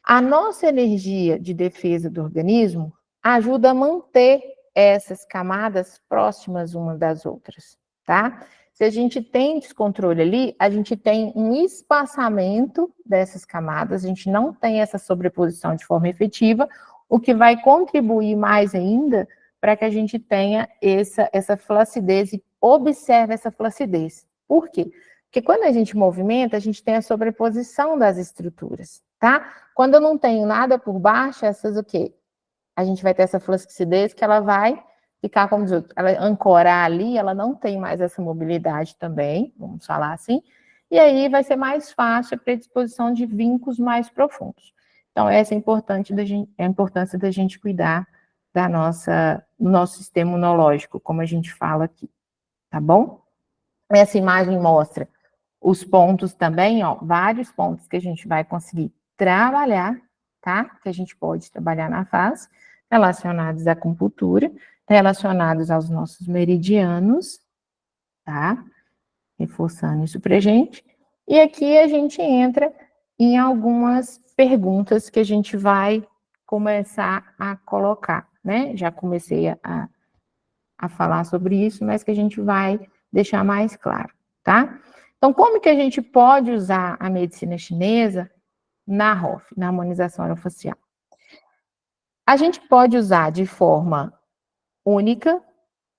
A nossa energia de defesa do organismo ajuda a manter essas camadas próximas umas das outras, tá? Se a gente tem descontrole ali, a gente tem um espaçamento dessas camadas, a gente não tem essa sobreposição de forma efetiva, o que vai contribuir mais ainda para que a gente tenha essa flacidez e observe essa flacidez. Por quê? Porque quando a gente movimenta, a gente tem a sobreposição das estruturas, tá? Quando eu não tenho nada por baixo, essas o quê? A gente vai ter essa flacidez que ela vai ficar, como diz, ela ancorar ali, ela não tem mais essa mobilidade também, vamos falar assim, e aí vai ser mais fácil a predisposição de vínculos mais profundos. Então, essa é a importância da gente cuidar do nosso sistema imunológico, como a gente fala aqui, tá bom? Essa imagem mostra os pontos também, ó, vários pontos que a gente vai conseguir trabalhar, tá? Que a gente pode trabalhar na face, relacionados à acupuntura, relacionados aos nossos meridianos, tá? Reforçando isso pra gente. E aqui a gente entra em algumas perguntas que a gente vai começar a colocar, né? Já comecei a falar sobre isso, mas que a gente vai deixar mais claro, tá? Então, como que a gente pode usar a medicina chinesa na ROF, na harmonização orofacial. A gente pode usar de forma única,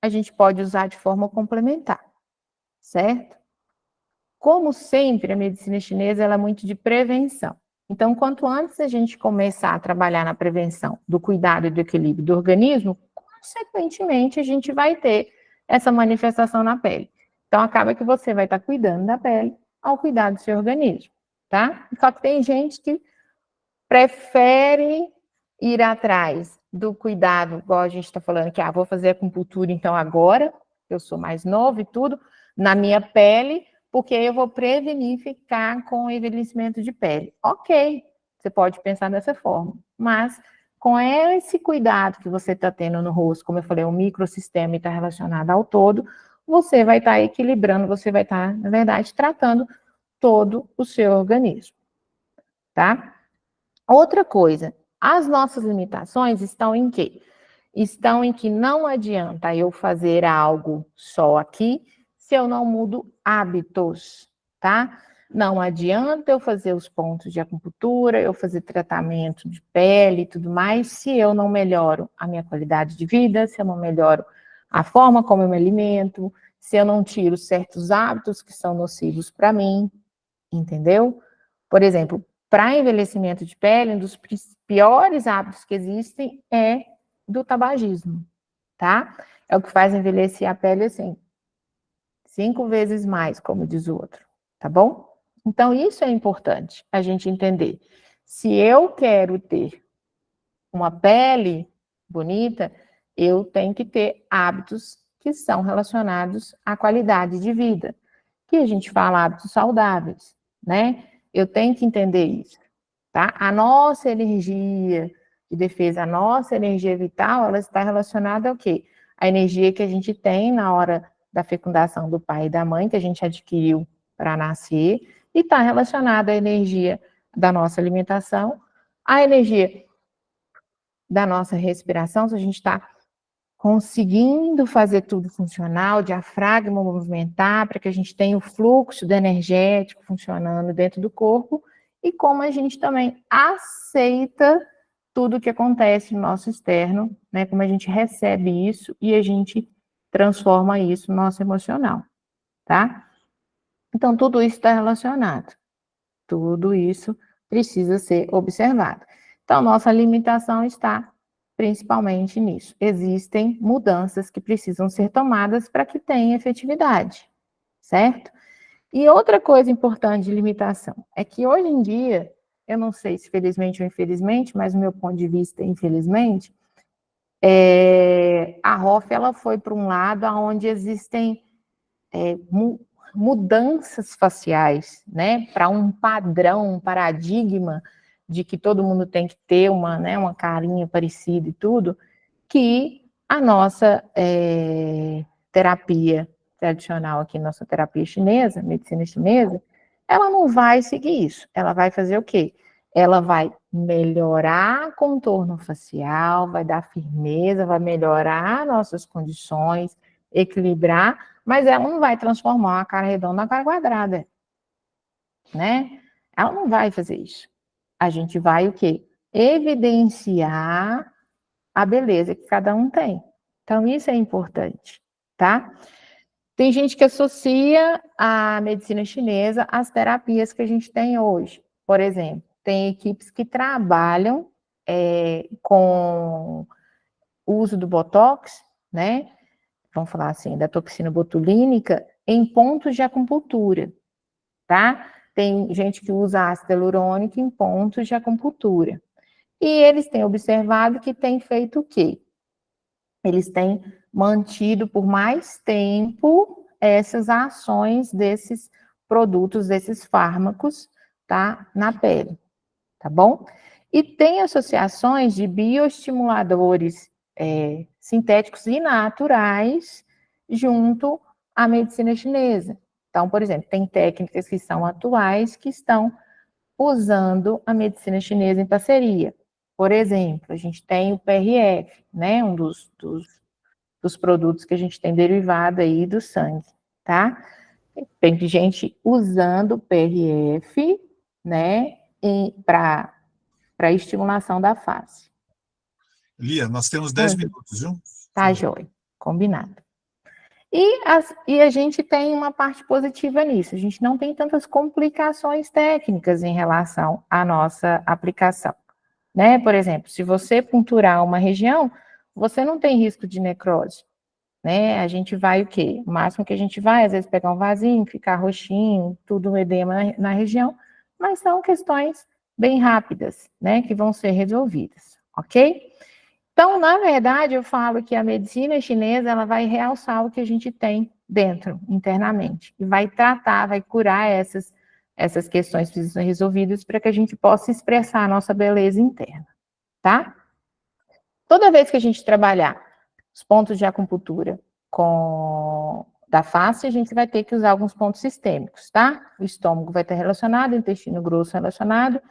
a gente pode usar de forma complementar, certo? Como sempre, a medicina chinesa ela é muito de prevenção. Então, quanto antes a gente começar a trabalhar na prevenção do cuidado e do equilíbrio do organismo, consequentemente, a gente vai ter essa manifestação na pele. Então, acaba que você vai estar cuidando da pele ao cuidar do seu organismo, tá? Só que tem gente que prefere ir atrás do cuidado, igual a gente está falando que, vou fazer acupuntura então agora, eu sou mais novo e tudo, na minha pele, porque eu vou prevenir ficar com envelhecimento de pele. Ok, você pode pensar dessa forma, mas com esse cuidado que você está tendo no rosto, como eu falei, o microsistema está relacionado ao todo, você vai estar equilibrando, você vai estar, na verdade, tratando todo o seu organismo, tá? Outra coisa, as nossas limitações estão em quê? Estão em que não adianta eu fazer algo só aqui se eu não mudo hábitos, tá? Não adianta eu fazer os pontos de acupuntura, eu fazer tratamento de pele e tudo mais, se eu não melhoro a minha qualidade de vida, se eu não melhoro a forma como eu me alimento, se eu não tiro certos hábitos que são nocivos para mim, entendeu? Por exemplo, para envelhecimento de pele, um dos piores hábitos que existem é do tabagismo, tá? É o que faz envelhecer a pele assim, 5 vezes mais, como diz o outro, tá bom? Então, isso é importante a gente entender. Se eu quero ter uma pele bonita, eu tenho que ter hábitos que são relacionados à qualidade de vida, que a gente fala hábitos saudáveis, né? Eu tenho que entender isso, tá? A nossa energia de defesa, a nossa energia vital, ela está relacionada ao quê? A energia que a gente tem na hora da fecundação do pai e da mãe, que a gente adquiriu para nascer, e está relacionada à energia da nossa alimentação, a energia da nossa respiração, se a gente está conseguindo fazer tudo funcionar, o diafragma movimentar, para que a gente tenha o fluxo do energético funcionando dentro do corpo, e como a gente também aceita tudo que acontece no nosso externo, né? Como a gente recebe isso e a gente transforma isso no nosso emocional, tá? Então, tudo isso está relacionado. Tudo isso precisa ser observado. Então, nossa limitação está principalmente nisso. Existem mudanças que precisam ser tomadas para que tenha efetividade, certo? E outra coisa importante de limitação é que hoje em dia, eu não sei se felizmente ou infelizmente, mas do meu ponto de vista, infelizmente, a ROF ela foi para um lado onde existem mudanças faciais, né, para um padrão, um paradigma de que todo mundo tem que ter uma carinha parecida e tudo, que a nossa terapia tradicional aqui, nossa terapia chinesa, medicina chinesa, ela não vai seguir isso. Ela vai fazer o quê? Ela vai melhorar contorno facial, vai dar firmeza, vai melhorar nossas condições, equilibrar, mas ela não vai transformar a cara redonda na cara quadrada, né? Ela não vai fazer isso. A gente vai o quê? Evidenciar a beleza que cada um tem. Então, isso é importante, tá? Tem gente que associa a medicina chinesa às terapias que a gente tem hoje. Por exemplo, tem equipes que trabalham com o uso do Botox, né? Vamos falar assim, da toxina botulínica, em pontos de acupuntura, tá? Tem gente que usa ácido hialurônico em pontos de acupuntura. E eles têm observado que tem feito o quê? Eles têm mantido por mais tempo essas ações desses produtos, desses fármacos, tá? Na pele, tá bom? E tem associações de bioestimuladores sintéticos e naturais junto à medicina chinesa. Então, por exemplo, tem técnicas que são atuais que estão usando a medicina chinesa em parceria. Por exemplo, a gente tem o PRF, né? Um dos produtos que a gente tem derivado aí do sangue, tá? Tem gente usando o PRF, né? para a estimulação da face. Lia, nós temos 10 minutos, viu? Tá, joia. Combinado. E a gente tem uma parte positiva nisso. A gente não tem tantas complicações técnicas em relação à nossa aplicação, né? Por exemplo, se você punturar uma região, você não tem risco de necrose, né? A gente vai o quê? O máximo que a gente vai, às vezes, pegar um vasinho, ficar roxinho, tudo um edema na região, mas são questões bem rápidas, né? Que vão ser resolvidas, ok? Então, na verdade, eu falo que a medicina chinesa, ela vai realçar o que a gente tem dentro, internamente, e vai tratar, vai curar essas questões que precisam ser resolvidas para que a gente possa expressar a nossa beleza interna, tá? Toda vez que a gente trabalhar os pontos de acupuntura da face, a gente vai ter que usar alguns pontos sistêmicos, tá? O estômago vai estar relacionado, o intestino grosso relacionado,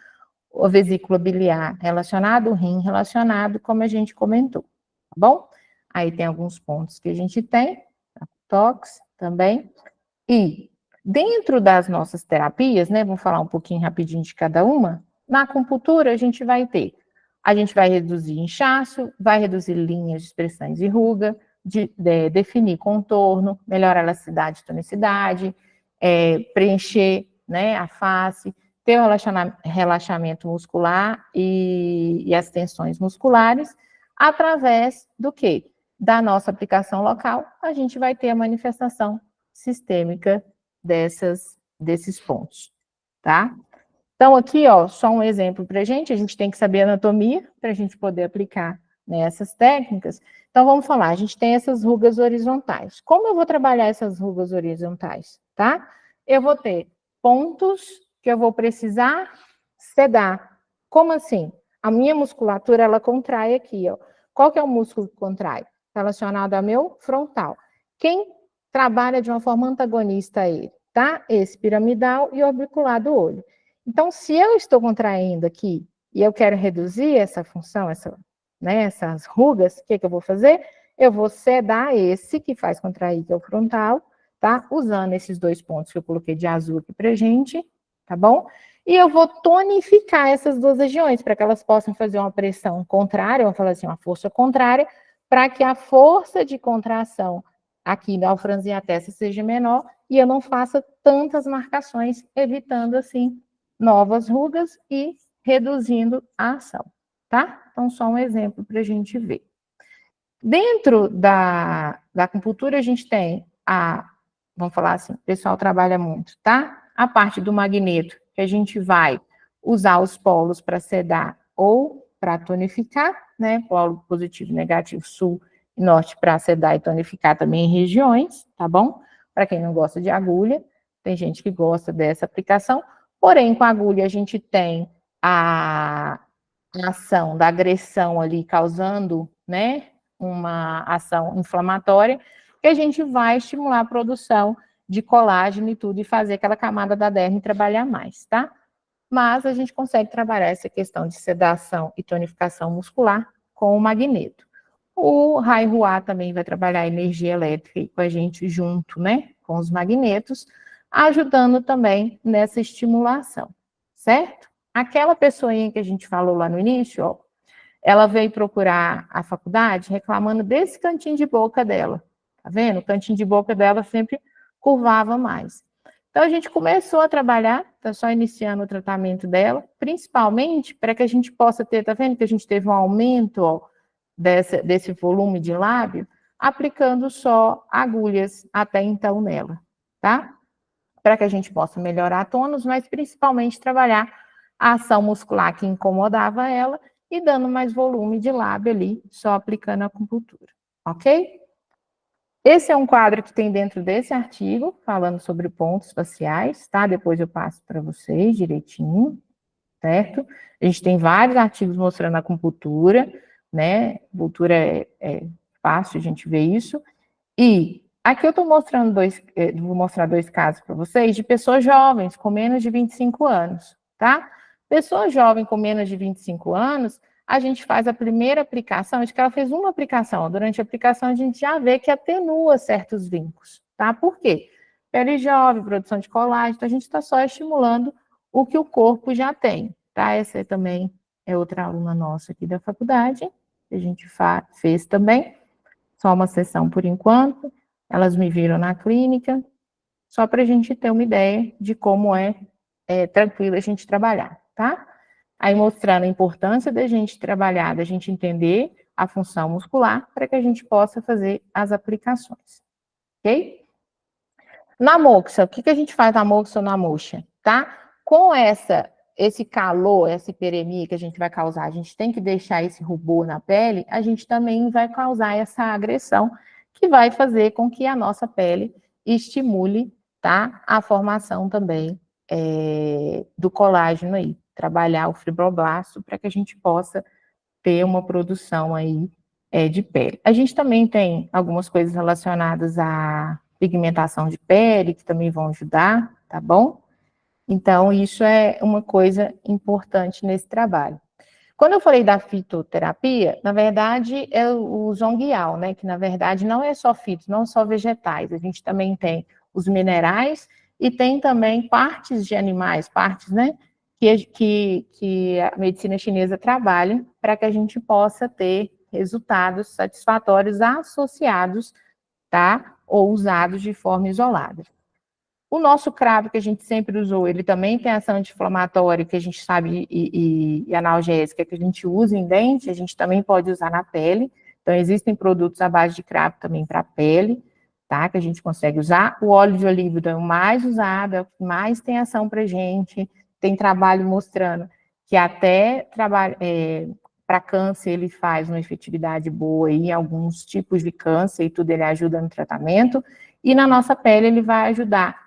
a vesícula biliar relacionado, o rim relacionado, como a gente comentou, tá bom? Aí tem alguns pontos que a gente tem, tox também, e dentro das nossas terapias, né, vamos falar um pouquinho rapidinho de cada uma, na acupuntura a gente vai reduzir inchaço, vai reduzir linhas de expressões e ruga, definir contorno, melhorar a elasticidade e tonicidade, preencher, né, a face, ter o relaxamento muscular e as tensões musculares, através do quê? Da nossa aplicação local, a gente vai ter a manifestação sistêmica desses pontos, tá? Então, aqui, ó, só um exemplo para a gente tem que saber anatomia para a gente poder aplicar nessas técnicas. Então, vamos falar, a gente tem essas rugas horizontais. Como eu vou trabalhar essas rugas horizontais, tá? Eu vou ter pontos que eu vou precisar sedar. Como assim? A minha musculatura, ela contrai aqui, ó. Qual que é o músculo que contrai? Relacionado ao meu frontal. Quem trabalha de uma forma antagonista a ele, tá? Esse piramidal e orbicular do olho. Então, se eu estou contraindo aqui e eu quero reduzir essa função, essas rugas, o que eu vou fazer? Eu vou sedar esse que faz contrair, que é o frontal, tá? Usando esses dois pontos que eu coloquei de azul aqui pra gente, tá bom? E eu vou tonificar essas duas regiões para que elas possam fazer uma pressão contrária, vamos falar assim, uma força contrária, para que a força de contração aqui ao franzir a testa seja menor e eu não faça tantas marcações, evitando assim novas rugas e reduzindo a ação, tá? Então, só um exemplo para a gente ver. Dentro da acupuntura, a gente tem vamos falar assim, o pessoal trabalha muito, tá? A parte do magneto, que a gente vai usar os polos para sedar ou para tonificar, né? Polo positivo e negativo, sul e norte para sedar e tonificar também em regiões, tá bom? Para quem não gosta de agulha, tem gente que gosta dessa aplicação, porém, com a agulha a gente tem a ação da agressão ali causando, né, uma ação inflamatória, que a gente vai estimular a produção de colágeno e tudo, e fazer aquela camada da derme trabalhar mais, tá? Mas a gente consegue trabalhar essa questão de sedação e tonificação muscular com o magneto. O Raihuá também vai trabalhar a energia elétrica com a gente junto, né, com os magnetos, ajudando também nessa estimulação, certo? Aquela pessoinha que a gente falou lá no início, ó, ela veio procurar a faculdade reclamando desse cantinho de boca dela. Tá vendo? O cantinho de boca dela sempre curvava mais. Então, a gente começou a trabalhar, tá só iniciando o tratamento dela, principalmente para que a gente possa ter, tá vendo que a gente teve um aumento, ó, desse volume de lábio, aplicando só agulhas até então nela, tá? Para que a gente possa melhorar a tônus, mas principalmente trabalhar a ação muscular que incomodava ela e dando mais volume de lábio ali, só aplicando a acupuntura, ok? Esse é um quadro que tem dentro desse artigo, falando sobre pontos faciais, tá? Depois eu passo para vocês direitinho, certo? A gente tem vários artigos mostrando a acupuntura, né? Acupuntura é fácil a gente ver isso. E aqui eu estou mostrando vou mostrar dois casos para vocês de pessoas jovens com menos de 25 anos, tá? Pessoa jovem com menos de 25 anos, a gente faz a primeira aplicação, acho que ela fez uma aplicação, durante a aplicação a gente já vê que atenua certos vincos, tá? Por quê? Pele jovem, produção de colágeno, então a gente está só estimulando o que o corpo já tem, tá? Essa também é outra aluna nossa aqui da faculdade, que a gente fez também, só uma sessão por enquanto, elas me viram na clínica, só para a gente ter uma ideia de como é tranquilo a gente trabalhar, tá? Aí mostrando a importância da gente trabalhar, da gente entender a função muscular, para que a gente possa fazer as aplicações, ok? Na moxa, o que a gente faz na moxa ou na moxa, tá? Com esse calor, essa hiperemia que a gente vai causar, a gente tem que deixar esse rubor na pele, a gente também vai causar essa agressão, que vai fazer com que a nossa pele estimule, tá? A formação também do colágeno aí, trabalhar o fibroblasto para que a gente possa ter uma produção aí de pele. A gente também tem algumas coisas relacionadas à pigmentação de pele, que também vão ajudar, tá bom? Então, isso é uma coisa importante nesse trabalho. Quando eu falei da fitoterapia, na verdade, é o zongueal, né? Que, na verdade, não é só fito, não só vegetais. A gente também tem os minerais e tem também partes de animais, partes, né? Que a medicina chinesa trabalha para que a gente possa ter resultados satisfatórios associados, tá? Ou usados de forma isolada. O nosso cravo que a gente sempre usou, ele também tem ação anti-inflamatória, que a gente sabe, e analgésica, que a gente usa em dente, a gente também pode usar na pele. Então, existem produtos à base de cravo também para a pele, tá? Que a gente consegue usar. O óleo de oliva é o mais usado, é o que mais tem ação para a gente. Tem trabalho mostrando que até para câncer ele faz uma efetividade boa em alguns tipos de câncer e tudo ele ajuda no tratamento. E na nossa pele ele vai ajudar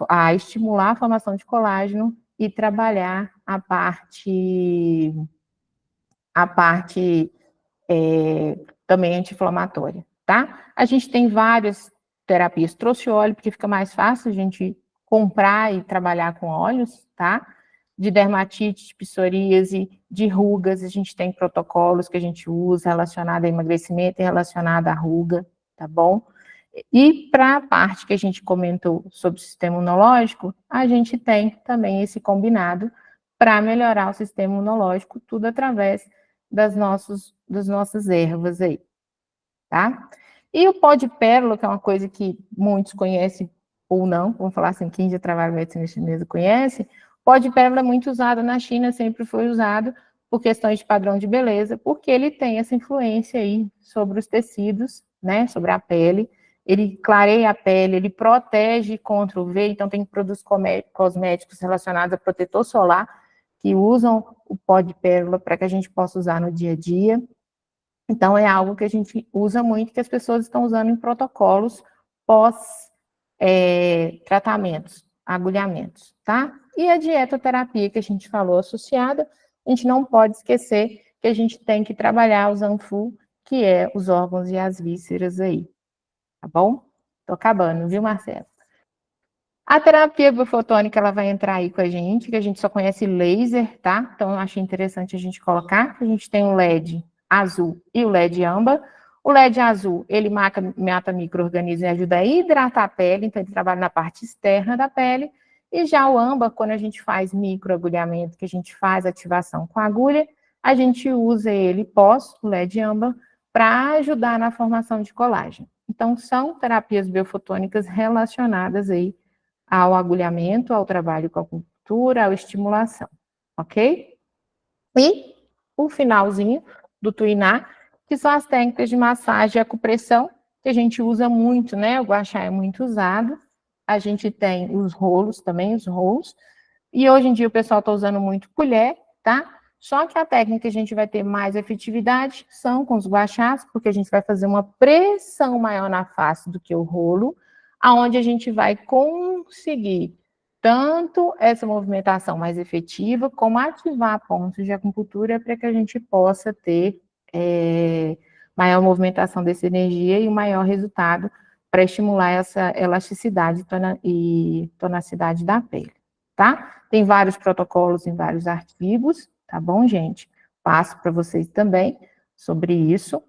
a estimular a formação de colágeno e trabalhar a parte também anti-inflamatória, tá? A gente tem várias terapias, trouxe óleo porque fica mais fácil a gente comprar e trabalhar com óleos, tá? De dermatite, de psoríase, de rugas, a gente tem protocolos que a gente usa relacionado a emagrecimento e relacionado à ruga, tá bom? E para a parte que a gente comentou sobre o sistema imunológico, a gente tem também esse combinado para melhorar o sistema imunológico, tudo através das nossas ervas aí, tá? E o pó de pérola, que é uma coisa que muitos conhecem ou não, vamos falar assim, quem já trabalha em medicina chinesa conhece, o pó de pérola é muito usado na China, sempre foi usado por questões de padrão de beleza, porque ele tem essa influência aí sobre os tecidos, né, sobre a pele, ele clareia a pele, ele protege contra o UV, então tem produtos cosméticos relacionados a protetor solar, que usam o pó de pérola para que a gente possa usar no dia a dia. Então, é algo que a gente usa muito, que as pessoas estão usando em protocolos pós-tratamentos, agulhamentos, tá? E a dietoterapia que a gente falou associada, a gente não pode esquecer que a gente tem que trabalhar o Zanfu, que é os órgãos e as vísceras aí, tá bom? Tô acabando, viu, Marcelo? A terapia biofotônica, ela vai entrar aí com a gente, que a gente só conhece laser, tá? Então, eu achei interessante a gente colocar. A gente tem o LED azul e o LED âmbar. O LED azul, ele mata micro-organismos e ajuda a hidratar a pele, então ele trabalha na parte externa da pele. E já o âmbar, quando a gente faz microagulhamento, que a gente faz ativação com a agulha, a gente usa ele pós o LED âmbar para ajudar na formação de colágeno. Então, são terapias biofotônicas relacionadas aí ao agulhamento, ao trabalho com a acupuntura, à estimulação, ok? E o finalzinho do tuiná, que são as técnicas de massagem e acupressão, que a gente usa muito, né? O gua sha é muito usado. A gente tem os rolos também, os rolos. E hoje em dia o pessoal está usando muito colher, tá? Só que a técnica que a gente vai ter mais efetividade são com os gua chás, porque a gente vai fazer uma pressão maior na face do que o rolo, aonde a gente vai conseguir tanto essa movimentação mais efetiva, como ativar pontos de acupuntura para que a gente possa ter maior movimentação dessa energia e um maior resultado para estimular essa elasticidade e tonacidade da pele, tá? Tem vários protocolos em vários artigos, tá bom, gente? Passo para vocês também sobre isso,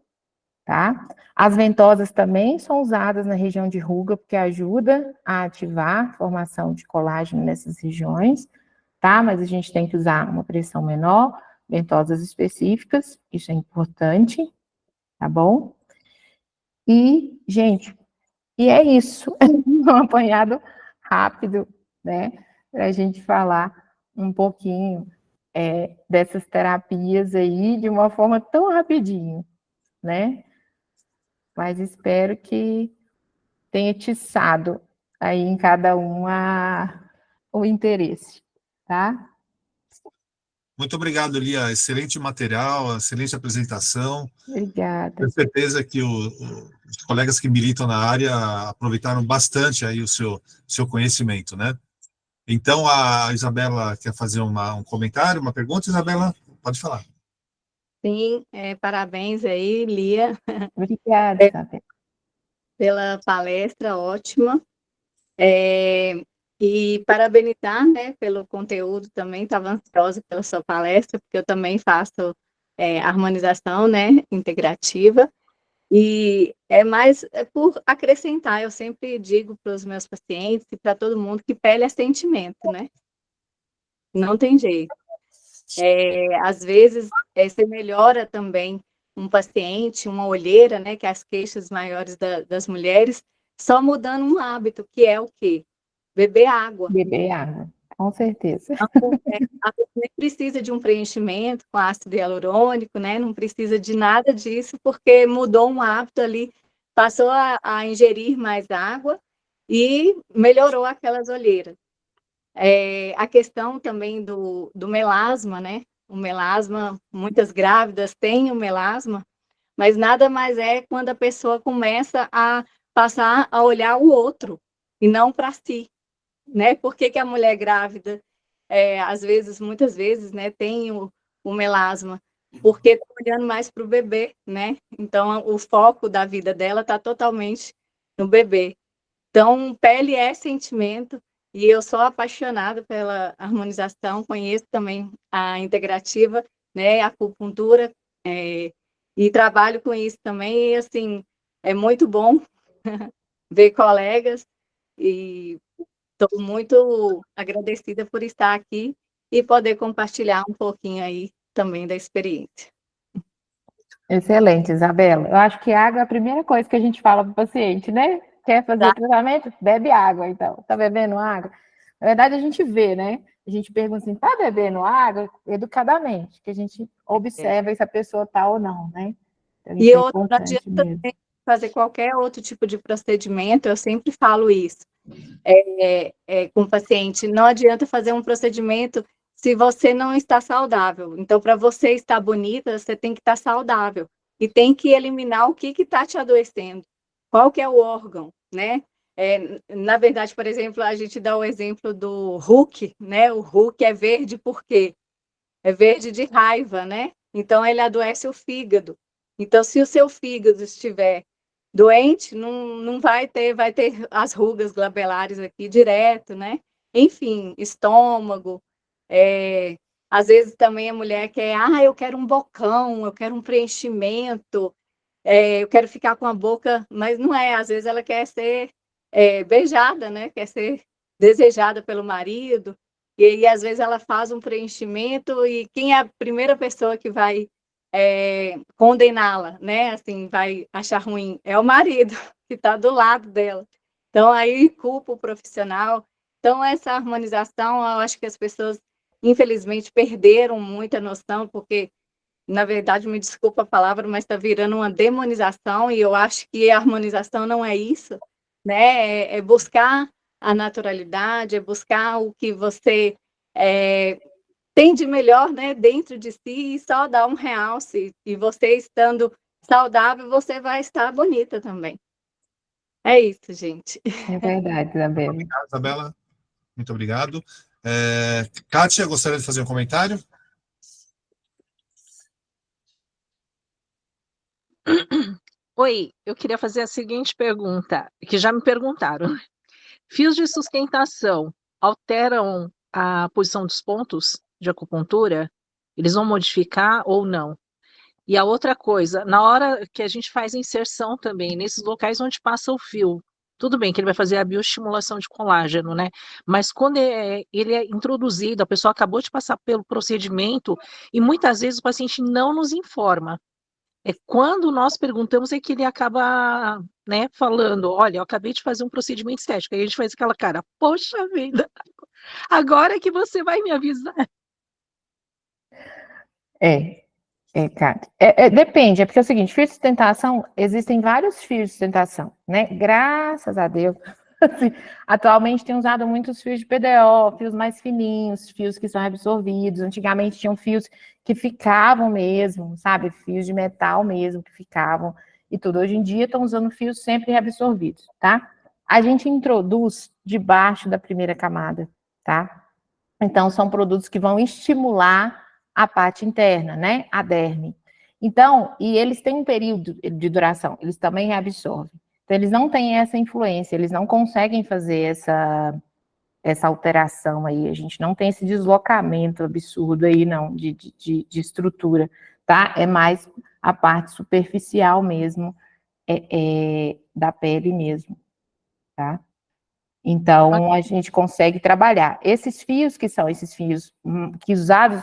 tá? As ventosas também são usadas na região de ruga, porque ajuda a ativar a formação de colágeno nessas regiões, tá? Mas a gente tem que usar uma pressão menor, ventosas específicas, isso é importante, tá bom? E, gente, e é isso, um apanhado rápido, né? Para a gente falar um pouquinho dessas terapias aí de uma forma tão rapidinho, né? Mas espero que tenha tiçado aí em cada um o interesse, tá? Muito obrigado, Lia. Excelente material, excelente apresentação. Obrigada. Tenho certeza que os colegas que militam na área aproveitaram bastante aí o seu conhecimento, né? Então, a Isabela quer fazer um comentário, uma pergunta, Isabela? Pode falar. Sim, parabéns aí, Lia, Obrigada, Isabel. pela palestra, ótima. E parabenizar, né, pelo conteúdo também, estava ansiosa pela sua palestra, porque eu também faço harmonização, né, integrativa, e é por acrescentar, eu sempre digo para os meus pacientes e para todo mundo que pele é sentimento, né? Não tem jeito. Às vezes, você melhora também um paciente, uma olheira, né, que é as queixas maiores das mulheres, só mudando um hábito, que é o quê? Beber água. Beber água, com certeza. Então, a gente nem precisa de um preenchimento com ácido hialurônico, né? Não precisa de nada disso, porque mudou um hábito ali, passou a ingerir mais água e melhorou aquelas olheiras. A questão também do melasma, né? O melasma, muitas grávidas têm o melasma, mas nada mais é quando a pessoa começa a passar a olhar o outro e não para si, né? Por que a mulher grávida, às vezes, muitas vezes, né, tem o melasma? Porque está olhando mais para o bebê, né? Então, o foco da vida dela está totalmente no bebê. Então, pele é sentimento, e eu sou apaixonada pela harmonização, conheço também a integrativa, né, a acupuntura, e trabalho com isso também, e assim, é muito bom ver colegas, e estou muito agradecida por estar aqui e poder compartilhar um pouquinho aí também da experiência. Excelente, Isabela. Eu acho que água é a primeira coisa que a gente fala para o paciente, né? Quer fazer tratamento? Bebe água, então. Tá bebendo água? Na verdade, a gente vê, né? A gente pergunta assim, tá bebendo água? Educadamente, que a gente observa se a pessoa tá ou não, né? Então, E isso é outra, não importante adianta mesmo. fazer qualquer outro tipo de procedimento, eu sempre falo isso com o paciente, não adianta fazer um procedimento se você não está saudável. Então, para você estar bonita, você tem que estar saudável e tem que eliminar o que está te adoecendo. Qual que é o órgão, né? Na verdade, por exemplo, a gente dá o exemplo do Hulk, né? O Hulk é verde por quê? É verde de raiva, né? Então, ele adoece o fígado. Então, se o seu fígado estiver doente, não vai ter as rugas glabelares aqui direto, né? Enfim, estômago. Às vezes também a mulher quer, eu quero um bocão, eu quero um preenchimento, eu quero ficar com a boca, mas não é, às vezes ela quer ser beijada, né? Quer ser desejada pelo marido, e aí às vezes ela faz um preenchimento e quem é a primeira pessoa que vai condená-la, né? Assim, vai achar ruim, é o marido que está do lado dela. Então, aí culpa o profissional. Então, essa harmonização, eu acho que as pessoas, infelizmente, perderam muita noção, porque, na verdade, me desculpa a palavra, mas está virando uma demonização, e eu acho que a harmonização não é isso, né? É buscar a naturalidade, é buscar o que você tem de melhor, né, dentro de si, e só dar um realce. E você estando saudável, você vai estar bonita também. É isso, gente. É verdade, Isabela. Obrigado, Isabela. Muito obrigado. Kátia, gostaria de fazer um comentário? Oi, eu queria fazer a seguinte pergunta, que já me perguntaram. Fios de sustentação alteram a posição dos pontos de acupuntura? Eles vão modificar ou não? E a outra coisa, na hora que a gente faz inserção também, nesses locais onde passa o fio tudo bem que ele vai fazer a bioestimulação de colágeno, né? Mas quando ele é introduzido, a pessoa acabou de passar pelo procedimento e muitas vezes o paciente não nos informa. É quando nós perguntamos é que ele acaba, né, falando, olha, eu acabei de fazer um procedimento estético. Aí a gente faz aquela cara, poxa vida, agora que você vai me avisar. Cara, depende, é porque é o seguinte, fio de sustentação, existem vários fios de sustentação, né? Graças a Deus. Assim, atualmente tem usado muitos fios de PDO, fios mais fininhos, fios que são absorvidos. Antigamente tinham fios que ficavam mesmo, sabe? Fios de metal mesmo que ficavam e tudo. Hoje em dia estão usando fios sempre reabsorvidos, tá? A gente introduz debaixo da primeira camada, tá? Então, são produtos que vão estimular a parte interna, né? A derme. Então, e eles têm um período de duração, eles também reabsorvem. Então, eles não têm essa influência, eles não conseguem fazer essa alteração aí, a gente não tem esse deslocamento absurdo aí, não, de estrutura, tá? É mais a parte superficial mesmo, da pele mesmo, tá? Então, a gente consegue trabalhar. Esses fios que são esses fios que usados,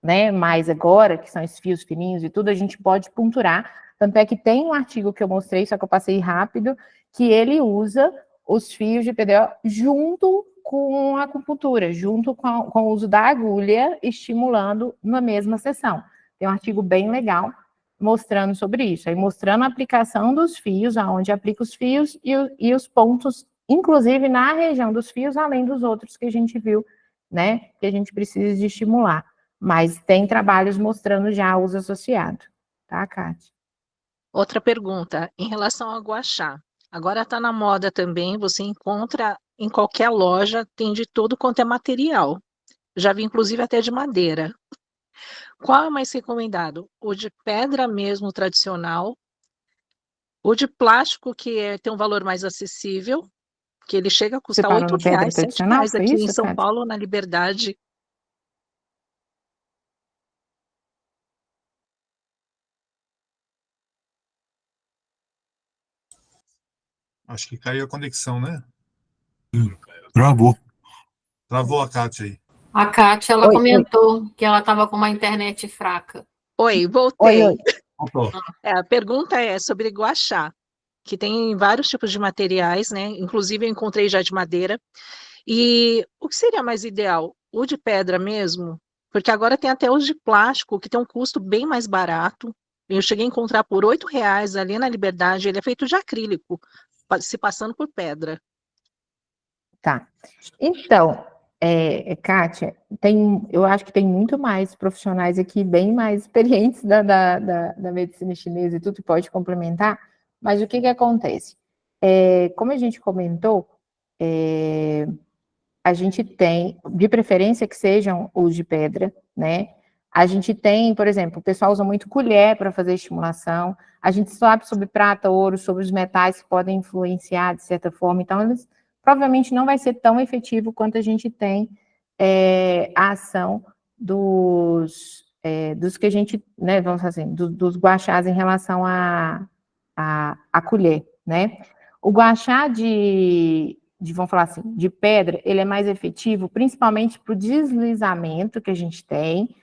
né, mais agora, que são esses fios fininhos e tudo, a gente pode punturar. Tanto é que tem um artigo que eu mostrei, só que eu passei rápido, que ele usa os fios de PDO junto com a acupuntura, junto com o uso da agulha, estimulando na mesma sessão. Tem um artigo bem legal mostrando sobre isso, aí mostrando a aplicação dos fios, aonde aplica os fios e os pontos, inclusive na região dos fios, além dos outros que a gente viu, né, que a gente precisa de estimular. Mas tem trabalhos mostrando já uso associado, tá, Kátia? Outra pergunta, em relação ao gua sha. Agora está na moda também, você encontra em qualquer loja, tem de todo quanto é material. Já vi, inclusive, até de madeira. Qual é mais recomendado? O de pedra mesmo, tradicional, o de plástico, que tem um valor mais acessível, que ele chega a Você custar parou no pedra R$ 8, tradicional, R$ 7 foi aqui em isso, São Kátia? Paulo, na Liberdade. Acho que caiu a conexão, né? Travou. Travou a Kátia aí. A Kátia, ela Oi. comentou que ela estava com uma internet fraca. Oi, voltei. Oi. Voltou. A pergunta é sobre gua sha, que tem vários tipos de materiais, né? Inclusive eu encontrei já de madeira. E o que seria mais ideal? O de pedra mesmo? Porque agora tem até os de plástico, que tem um custo bem mais barato. Eu cheguei a encontrar por R$ 8 ali na Liberdade, ele é feito de acrílico, se passando por pedra. Tá. Então, Kátia, eu acho que tem muito mais profissionais aqui, bem mais experientes da medicina chinesa e tudo, que pode complementar, mas o que que acontece? Como a gente comentou, a gente tem, de preferência que sejam os de pedra, né? A gente tem, por exemplo, o pessoal usa muito colher para fazer estimulação, a gente sabe sobre prata, ouro, sobre os metais que podem influenciar de certa forma, então eles provavelmente não vai ser tão efetivo quanto a gente tem a ação dos que a gente, né, vamos fazer assim, dos gua shas em relação à colher, né? O gua sha vamos falar assim, de pedra, ele é mais efetivo, principalmente para o deslizamento que a gente tem,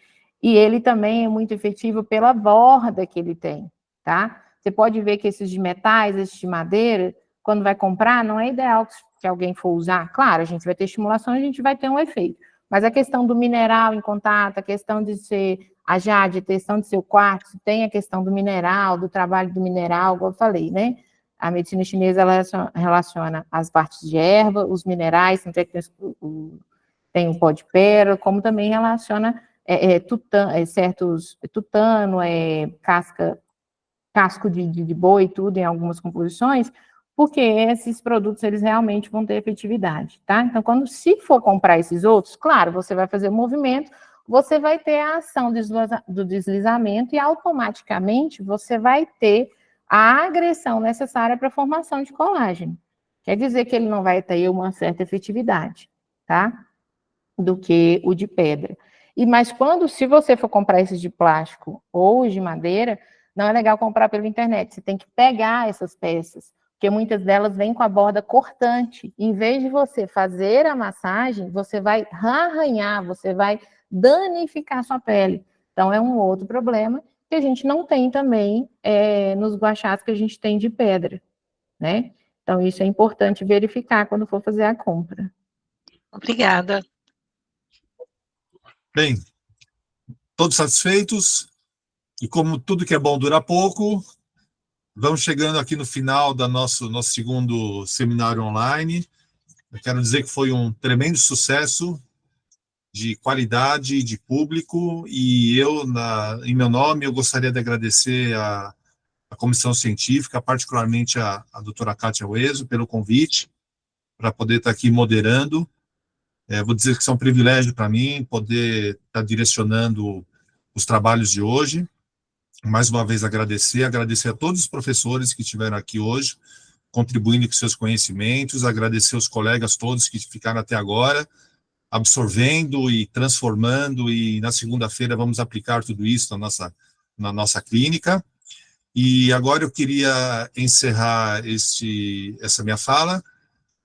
e ele também é muito efetivo pela borda que ele tem, tá? Você pode ver que esses de metais, esses de madeira, quando vai comprar, não é ideal que alguém for usar. Claro, a gente vai ter estimulação, a gente vai ter um efeito, mas a questão do mineral em contato, a questão de ser a jade, a questão de ser o quartzo, tem a questão do mineral, do trabalho do mineral, como eu falei, né? A medicina chinesa ela relaciona as partes de erva, os minerais, tem o pó de pérola, como também relaciona certos tutano, casco de boi, tudo em algumas composições, porque esses produtos eles realmente vão ter efetividade, tá? Então, se for comprar esses outros, claro, você vai fazer o movimento, você vai ter a ação do deslizamento e automaticamente você vai ter a agressão necessária para a formação de colágeno. Quer dizer que ele não vai ter uma certa efetividade, tá? Do que o de pedra. Mas se você for comprar esses de plástico ou os de madeira, não é legal comprar pela internet. Você tem que pegar essas peças, porque muitas delas vêm com a borda cortante. Em vez de você fazer a massagem, você vai arranhar, você vai danificar a sua pele. Então, é um outro problema que a gente não tem também nos guachás que a gente tem de pedra, né? Então, isso é importante verificar quando for fazer a compra. Obrigada. Bem, todos satisfeitos? E como tudo que é bom dura pouco, vamos chegando aqui no final do nosso segundo seminário online. Eu quero dizer que foi um tremendo sucesso de qualidade, de público, e eu, em meu nome, eu gostaria de agradecer a comissão científica, particularmente a doutora Kátia Oeso, pelo convite, para poder estar aqui moderando. Vou dizer que isso é um privilégio para mim, poder estar direcionando os trabalhos de hoje. Mais uma vez agradecer a todos os professores que estiveram aqui hoje, contribuindo com seus conhecimentos, agradecer os colegas todos que ficaram até agora, absorvendo e transformando, e na segunda-feira vamos aplicar tudo isso na nossa clínica. E agora eu queria encerrar essa minha fala,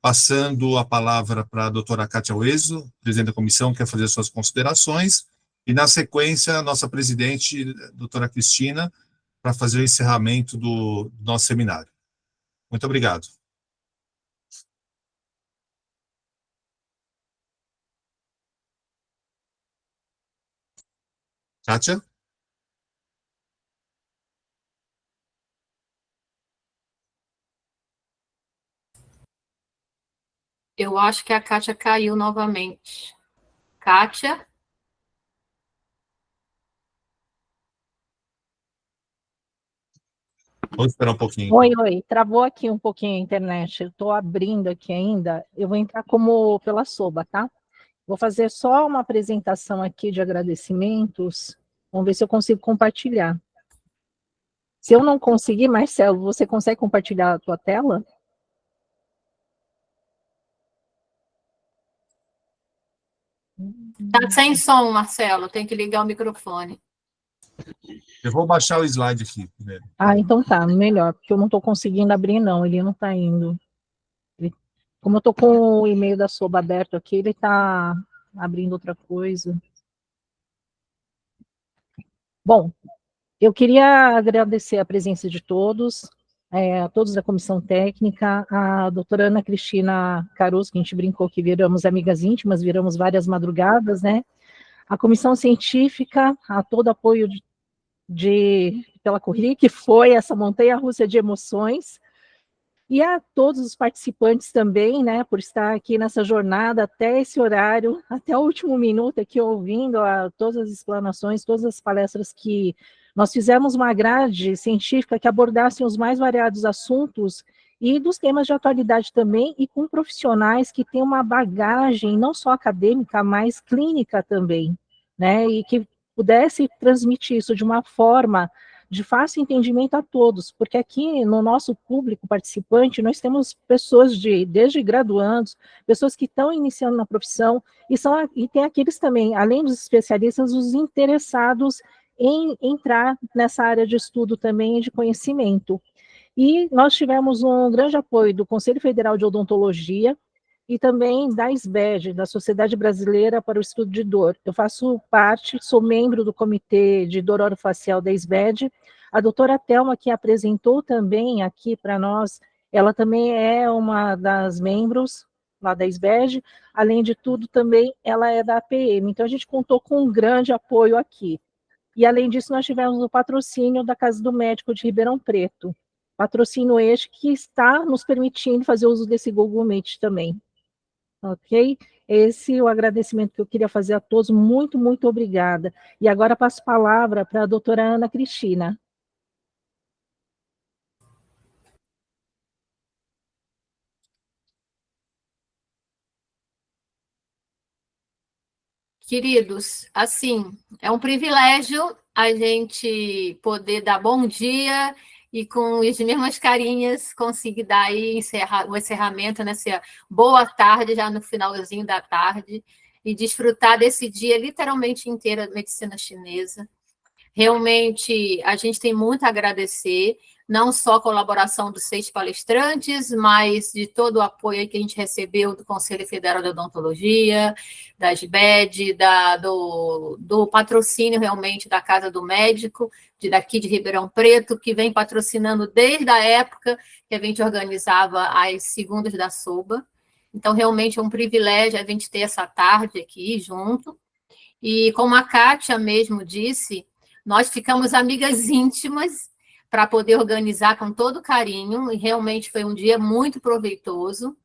passando a palavra para a doutora Kátia Oeso, presidente da comissão, que quer fazer suas considerações, e na sequência a nossa presidente, doutora Cristina, para fazer o encerramento do nosso seminário. Muito obrigado. Kátia? Eu acho que a Kátia caiu novamente. Kátia? Vamos esperar um pouquinho. Oi, travou aqui um pouquinho a internet. Eu estou abrindo aqui ainda. Eu vou entrar como pela Soba, tá? Vou fazer só uma apresentação aqui de agradecimentos. Vamos ver se eu consigo compartilhar. Se eu não conseguir, Marcelo, você consegue compartilhar a tua tela? Tá sem som, Marcelo. Tem que ligar o microfone. Eu vou baixar o slide aqui primeiro. Ah, então tá, melhor, porque eu não estou conseguindo abrir, não. Ele não está indo. Como eu estou com o e-mail da Soba aberto aqui, ele está abrindo outra coisa. Bom, eu queria agradecer a presença de todos, a todos da comissão técnica, a doutora Ana Cristina Caruso, que a gente brincou que viramos amigas íntimas, viramos várias madrugadas, né? A comissão científica, a todo apoio pela corrida, que foi essa montanha-russa de emoções, e a todos os participantes também, né, por estar aqui nessa jornada até esse horário, até o último minuto aqui ouvindo todas as explanações, todas as palestras que nós fizemos uma grade científica que abordassem os mais variados assuntos e dos temas de atualidade também, e com profissionais que têm uma bagagem não só acadêmica, mas clínica também, né, e que pudesse transmitir isso de uma forma de fácil entendimento a todos, porque aqui no nosso público participante nós temos pessoas desde graduandos, pessoas que estão iniciando na profissão, e tem aqueles também, além dos especialistas, os interessados em entrar nessa área de estudo também e de conhecimento. E nós tivemos um grande apoio do Conselho Federal de Odontologia e também da SBED, da Sociedade Brasileira para o Estudo de Dor. Eu faço parte, sou membro do Comitê de Dor Orofacial da SBED. A doutora Thelma, que apresentou também aqui para nós, ela também é uma das membros lá da SBED. Além de tudo, também ela é da APM. Então, a gente contou com um grande apoio aqui. E, além disso, nós tivemos o patrocínio da Casa do Médico de Ribeirão Preto. Patrocínio este que está nos permitindo fazer uso desse Google Meet também. Ok? Esse é o agradecimento que eu queria fazer a todos. Muito, muito obrigada. E agora passo a palavra para a doutora Ana Cristina. Queridos, assim, é um privilégio a gente poder dar bom dia e com as mesmas carinhas conseguir dar aí o encerramento, nessa boa tarde, já no finalzinho da tarde, e desfrutar desse dia literalmente inteiro da medicina chinesa. Realmente, a gente tem muito a agradecer. não só a colaboração dos 6 palestrantes, mas de todo o apoio que a gente recebeu do Conselho Federal de Odontologia, da SBED, do patrocínio realmente da Casa do Médico, daqui de Ribeirão Preto, que vem patrocinando desde a época que a gente organizava as segundas da SOBA. Então, realmente é um privilégio a gente ter essa tarde aqui junto. E como a Kátia mesmo disse, nós ficamos amigas íntimas para poder organizar com todo carinho, e realmente foi um dia muito proveitoso,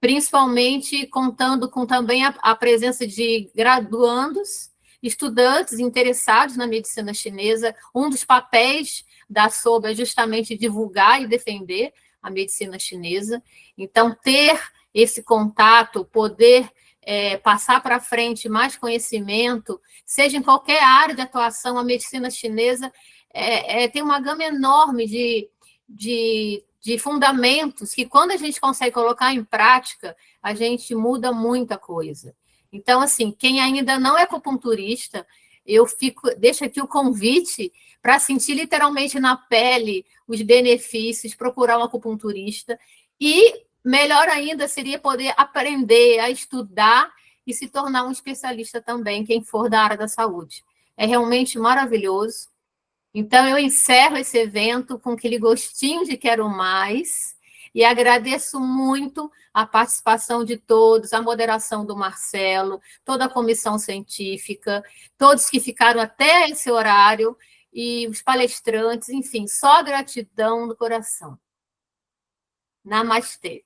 principalmente contando com também a presença de graduandos, estudantes interessados na medicina chinesa. Um dos papéis da SOBA é justamente divulgar e defender a medicina chinesa. Então, ter esse contato, poder passar para frente mais conhecimento, seja em qualquer área de atuação, a medicina chinesa tem uma gama enorme de fundamentos que, quando a gente consegue colocar em prática, a gente muda muita coisa. Então, assim, quem ainda não é acupunturista, deixo aqui o convite para sentir literalmente na pele os benefícios, procurar um acupunturista, e melhor ainda seria poder aprender a estudar e se tornar um especialista também, quem for da área da saúde. É realmente maravilhoso. Então, eu encerro esse evento com aquele gostinho de quero mais, e agradeço muito a participação de todos, a moderação do Marcelo, toda a comissão científica, todos que ficaram até esse horário, e os palestrantes, enfim, só gratidão no coração. Namastê.